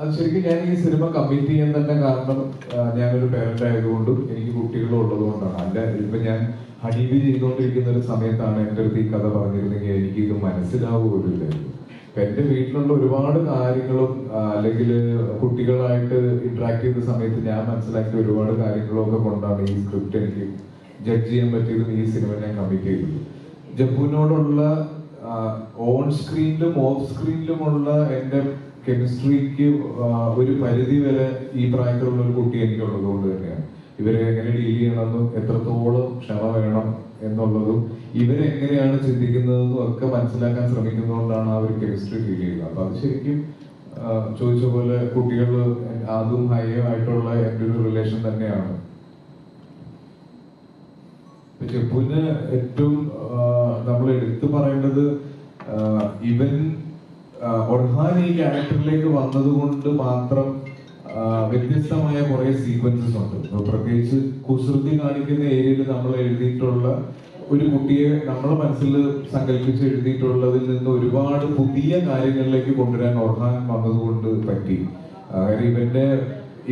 അത് ശരിക്കും ഞാൻ ഈ സിനിമ കമ്മിറ്റ് ചെയ്യാൻ തന്നെ കാരണം ഞാനൊരു പേരന്റ് ആയതുകൊണ്ടും എനിക്ക് കുട്ടികളും ഉള്ളത് കൊണ്ടാണ്. അല്ല, ഇപ്പൊ ഞാൻ ഹണീബി ചെയ്തുകൊണ്ടിരിക്കുന്ന ഒരു സമയത്താണ് എൻ്റെ അടുത്ത് ഈ കഥ പറഞ്ഞിരുന്നെങ്കിൽ എനിക്ക് ഇത് മനസ്സിലാവുകയില്ലായിരുന്നു. ഇപ്പൊ എന്റെ വീട്ടിലുള്ള ഒരുപാട് കാര്യങ്ങളും അല്ലെങ്കിൽ കുട്ടികളായിട്ട് ഇന്ററാക്ട് ചെയ്ത സമയത്ത് ഞാൻ മനസ്സിലാക്കിയ ഒരുപാട് കാര്യങ്ങളും ഒക്കെ കൊണ്ടാണ് ഈ സ്ക്രിപ്റ്റ് എനിക്ക് ജഡ്ജ് ചെയ്യാൻ പറ്റിയതും ഈ സിനിമ ഞാൻ കമ്മിറ്റ് ചെയ്തത്. ജപ്പുവിനോടുള്ള ഓൺ സ്ക്രീനിലും ഓഫ് സ്ക്രീനിലുമുള്ള എൻ്റെ കെമിസ്ട്രിക്ക് ഒരു പരിധി വരെ ഈ പ്രായത്തിലുള്ള ഒരു കുട്ടി എനിക്കുള്ളത് കൊണ്ട് തന്നെയാണ്. ഇവരെ എങ്ങനെ ഡീൽ ചെയ്യണമെന്നും എത്രത്തോളം ക്ഷമ വേണം എന്നുള്ളതും ഇവരെങ്ങനെയാണ് ചിന്തിക്കുന്നതെന്നും ഒക്കെ മനസ്സിലാക്കാൻ ശ്രമിക്കുന്നതുകൊണ്ടാണ് ആ ഒരു കെമിസ്ട്രി ഫീൽ ചെയ്യുന്നത്. അപ്പൊ അത് ശരിക്കും ചോദിച്ച പോലെ കുട്ടികൾ അതും ഹൈയും ആയിട്ടുള്ള എൻ്റെ ഒരു റിലേഷൻ തന്നെയാണ്. ജപ്പുവിന് ഏറ്റവും നമ്മൾ എടുത്തു പറയേണ്ടത് ഇവൻ ഒർഹാൻ ഈ ക്യാരക്ടറിലേക്ക് വന്നത് കൊണ്ട് മാത്രം വ്യത്യസ്തമായ കുറെ സീക്വൻസസ് ഉണ്ട്. പ്രത്യേകിച്ച് കുസൃതി കാണിക്കുന്ന ഏരിയയിൽ നമ്മൾ എഴുതിയിട്ടുള്ള ഒരു കുട്ടിയെ നമ്മളെ മനസ്സിൽ സങ്കല്പിച്ച് എഴുതിയിട്ടുള്ളതിൽ നിന്ന് ഒരുപാട് പുതിയ കാര്യങ്ങളിലേക്ക് കൊണ്ടുവരാൻ ഒർഹാൻ വന്നതുകൊണ്ട് പറ്റി.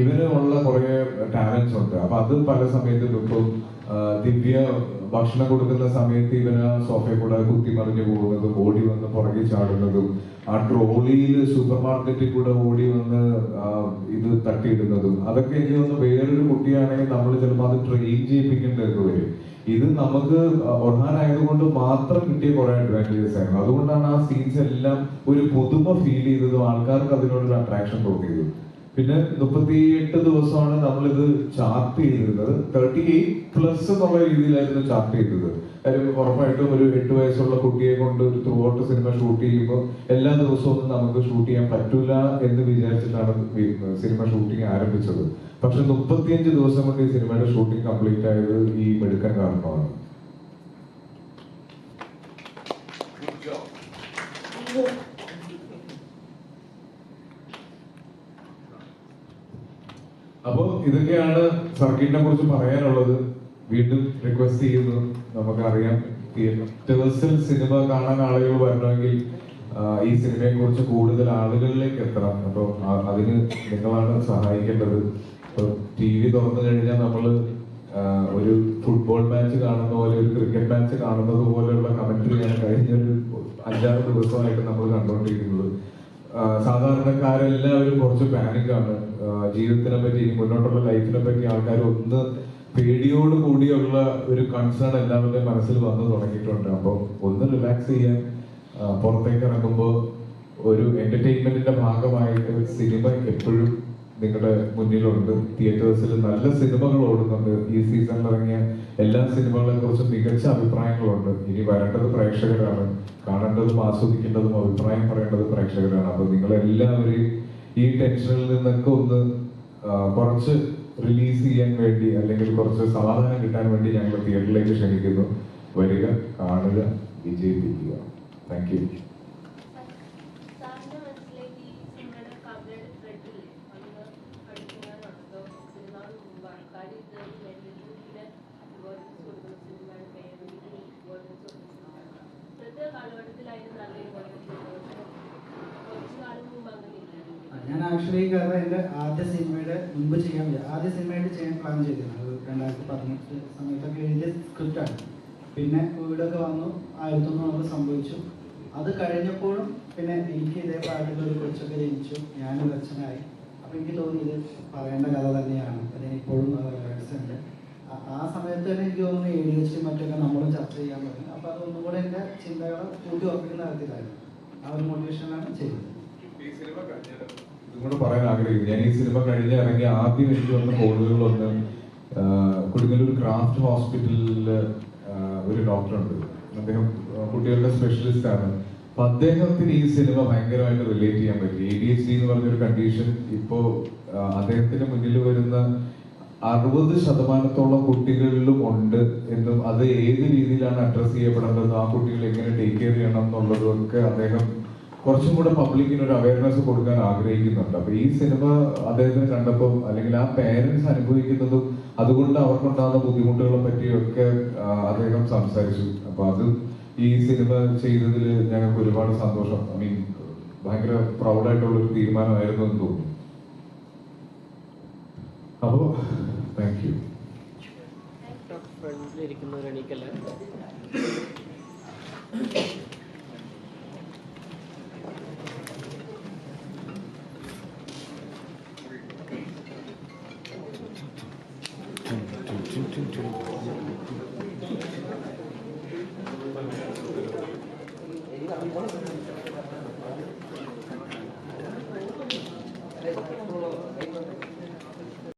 ഇവന് ഉള്ള കുറെ ടാലൻസ് ഉണ്ട്. അപ്പൊ അത് പല സമയത്തും ഇപ്പം ദിവ്യ ഭക്ഷണം കൊടുക്കുന്ന സമയത്ത് ഇവന് സോഫയിൽ കൂടെ കുത്തിമറിഞ്ഞു പോകുന്നതും ഓടി വന്ന് പുറകെ ചാടുന്നതും ആ ട്രോളിയിൽ സൂപ്പർ മാർക്കറ്റിൽ കൂടെ ഓടി വന്ന് ഇത് തട്ടിയിടുന്നതും അതൊക്കെ എനിക്ക് തോന്നുന്നു വേറൊരു കുട്ടിയാണെങ്കിൽ നമ്മൾ ചിലപ്പോൾ അത് ട്രെയിൻ ചെയ്യിപ്പിക്കേണ്ടതൊക്കെ വരും. ഇത് നമുക്ക് ഒർഹാൻ ആയതുകൊണ്ട് മാത്രം കിട്ടിയ കുറെ അഡ്വാൻറ്റേജസ് ആയിരുന്നു. അതുകൊണ്ടാണ് ആ സീൻസ് എല്ലാം ഒരു പുതുമ ഫീൽ ചെയ്തതും ആൾക്കാർക്ക് അതിനോടൊരു അട്രാക്ഷൻ തോന്നിയതും. പിന്നെ 38 ദിവസമാണ് നമ്മളിത് ചാർട്ട് ചെയ്തിരുന്നത്. 38+ എന്നുള്ള രീതിയിലായിരുന്നു ചാർട്ട് ചെയ്തത്. കാര്യം ഉറപ്പായിട്ടും ഒരു 8 വയസ്സുള്ള കുട്ടിയെ കൊണ്ട് ഒരു ത്രൂ ഔട്ട് സിനിമ ഷൂട്ട് ചെയ്യുമ്പോൾ എല്ലാ ദിവസവും ഒന്നും നമുക്ക് ഷൂട്ട് ചെയ്യാൻ പറ്റൂല എന്ന് വിചാരിച്ചിട്ടാണ് സിനിമ ഷൂട്ടിംഗ് ആരംഭിച്ചത്. പക്ഷെ 35 ദിവസം കൊണ്ട് ഈ സിനിമയുടെ ഷൂട്ടിംഗ് കംപ്ലീറ്റ് ആയത് ഈ മെടുക്കാൻ കാരണമാണ്. അപ്പോ ഇതൊക്കെയാണ് സർക്കിട്ടിനെ കുറിച്ച് പറയാനുള്ളത്. വീണ്ടും റിക്വസ്റ്റ് ചെയ്യുന്നു, നമുക്കറിയാം തിയേറ്റേഴ്സിൽ സിനിമ കാണാൻ ആളുകൾ വരണമെങ്കിൽ ഈ സിനിമയെ കുറിച്ച് കൂടുതൽ ആളുകളിലേക്ക് എത്തണം. അപ്പൊ അതിന് നിങ്ങളാണ് സഹായിക്കേണ്ടത്. ഇപ്പൊ TV തുറന്നു കഴിഞ്ഞാൽ നമ്മള് ഒരു ഫുട്ബോൾ മാച്ച് കാണുന്ന പോലെ, ഒരു ക്രിക്കറ്റ് മാച്ച് കാണുന്നത് പോലെയുള്ള കമന്ററിയാണ് കഴിഞ്ഞൊരു 5-6 ദിവസമായിട്ട് നമ്മൾ കണ്ടുകൊണ്ടിരിക്കുന്നത്. സാധാരണക്കാരെല്ലാവരും കുറച്ച് പാനിക്കാണ്. ജീവിതത്തിനെ പറ്റി, മുന്നോട്ടുള്ള ലൈഫിനെ പറ്റി ആൾക്കാർ ഒന്ന് പേടിയോട് കൂടിയുള്ള ഒരു കൺസേൺ എല്ലാവരുടെ മനസ്സിൽ വന്നു തുടങ്ങിയിട്ടുണ്ട്. അപ്പോൾ ഒന്ന് റിലാക്സ് ചെയ്യാൻ പുറത്തേക്ക് ഇറങ്ങുമ്പോൾ ഒരു എന്റർടൈൻമെന്റിന്റെ ഭാഗമായിട്ട് സിനിമ എപ്പോഴും നിങ്ങളുടെ മുന്നിലുണ്ട്. തിയേറ്റേഴ്സിൽ നല്ല സിനിമകൾ ഓടുന്നുണ്ട്. ഈ സീസണിൽ ഇറങ്ങിയ എല്ലാ സിനിമകളെ കുറിച്ചും മികച്ച അഭിപ്രായങ്ങളുണ്ട്. ഇനി വരേണ്ടത് പ്രേക്ഷകരാണ്. കാണേണ്ടതും ആസ്വദിക്കേണ്ടതും അഭിപ്രായം പറയേണ്ടത് പ്രേക്ഷകരാണ്. അപ്പൊ നിങ്ങളെല്ലാവരും ഈ ടെൻഷനിൽ നിന്നൊക്കെ ഒന്ന് കുറച്ച് റിലീസ് ചെയ്യാൻ വേണ്ടി, അല്ലെങ്കിൽ കുറച്ച് സമാധാനം കിട്ടാൻ വേണ്ടി ഞങ്ങൾ തിയേറ്ററിലേക്ക് ക്ഷണിക്കുന്നു. വരിക, കാണുക, വിജയിപ്പിക്കുക. Thank you. ഞാൻ ആക്ച്വലി കാരണം എൻ്റെ ആദ്യ സിനിമയുടെ മുൻപ് ആദ്യ സിനിമയായിട്ട് ചെയ്യാൻ പ്ലാൻ ചെയ്തിരുന്നു. അത് 2018 സമയത്തൊക്കെ എഴുതിയ സ്ക്രിപ്റ്റാണ്. പിന്നെ കോവിഡൊക്കെ വന്നു, 1900 സംഭവിച്ചു. അത് കഴിഞ്ഞപ്പോഴും പിന്നെ എനിക്ക് ഇതേ പ്രായത്തിൽ ഒരു കൊച്ചൊക്കെ ജനിച്ചു, ഞാനൊരു അച്ഛനായി. അപ്പോൾ എനിക്ക് തോന്നി ഇത് പറയേണ്ട കഥ തന്നെയാണ്. അതിനിപ്പോഴും ഉണ്ട്. ആ സമയത്ത് തന്നെ എനിക്ക് തോന്നുന്നു ADHD മറ്റൊക്കെ നമ്മളും ചർച്ച ചെയ്യാൻ തുടങ്ങി. അപ്പോൾ അതൊന്നും കൂടെ എൻ്റെ ചിന്തകളെ കൂട്ടി ഉറപ്പിക്കുന്ന തരത്തിലായിരുന്നു. ആ ഒരു മോട്ടിവേഷനാണ് ചെയ്തത്. ഇതുകൂടെ പറയാൻ ആഗ്രഹിക്കുന്നു. ഞാൻ ഈ സിനിമ കഴിഞ്ഞ് ഇറങ്ങി ആദ്യം എനിക്ക് വന്ന കോളുകളൊന്ന്, കൊടുങ്ങല്ലൂർ ക്രാഫ്റ്റ് ഹോസ്പിറ്റലിൽ ഒരു ഡോക്ടറുണ്ട്. അദ്ദേഹം കുട്ടികളുടെ സ്പെഷ്യലിസ്റ്റ് ആണ്. അപ്പൊ അദ്ദേഹത്തിന് ഈ സിനിമ ഭയങ്കരമായിട്ട് റിലേറ്റ് ചെയ്യാൻ പറ്റി. ADHD എന്ന് പറഞ്ഞൊരു കണ്ടീഷൻ ഇപ്പോ അദ്ദേഹത്തിന് മുന്നിൽ വരുന്ന 60% കുട്ടികളിലും ഉണ്ട് എന്നും അത് ഏത് രീതിയിലാണ് അഡ്രസ് ചെയ്യപ്പെടേണ്ടത്, ആ കുട്ടികൾ എങ്ങനെ ടേക്ക് കെയർ ചെയ്യണം എന്നുള്ളതും ഒക്കെ അദ്ദേഹം കുറച്ചും കൂടെ പബ്ലിക്കിന് ഒരു അവയർനെസ് കൊടുക്കാൻ ആഗ്രഹിക്കുന്നുണ്ട്. അപ്പൊ ഈ സിനിമ അദ്ദേഹത്തിന് കണ്ടപ്പോൾ, അല്ലെങ്കിൽ ആ പേരൻസ് അനുഭവിക്കുന്നതും അതുകൊണ്ട് അവർക്കുണ്ടാകുന്ന ബുദ്ധിമുട്ടുകളെ പറ്റിയൊക്കെ അദ്ദേഹം സംസാരിച്ചു. അപ്പൊ അത് ഈ സിനിമ ചെയ്തതിൽ ഞങ്ങൾക്ക് ഒരുപാട് സന്തോഷം. ഭയങ്കര പ്രൗഡായിട്ടുള്ള ഒരു തീരുമാനമായിരുന്നു എന്ന് തോന്നുന്നു. അപ്പോ താങ്ക് യു. Ini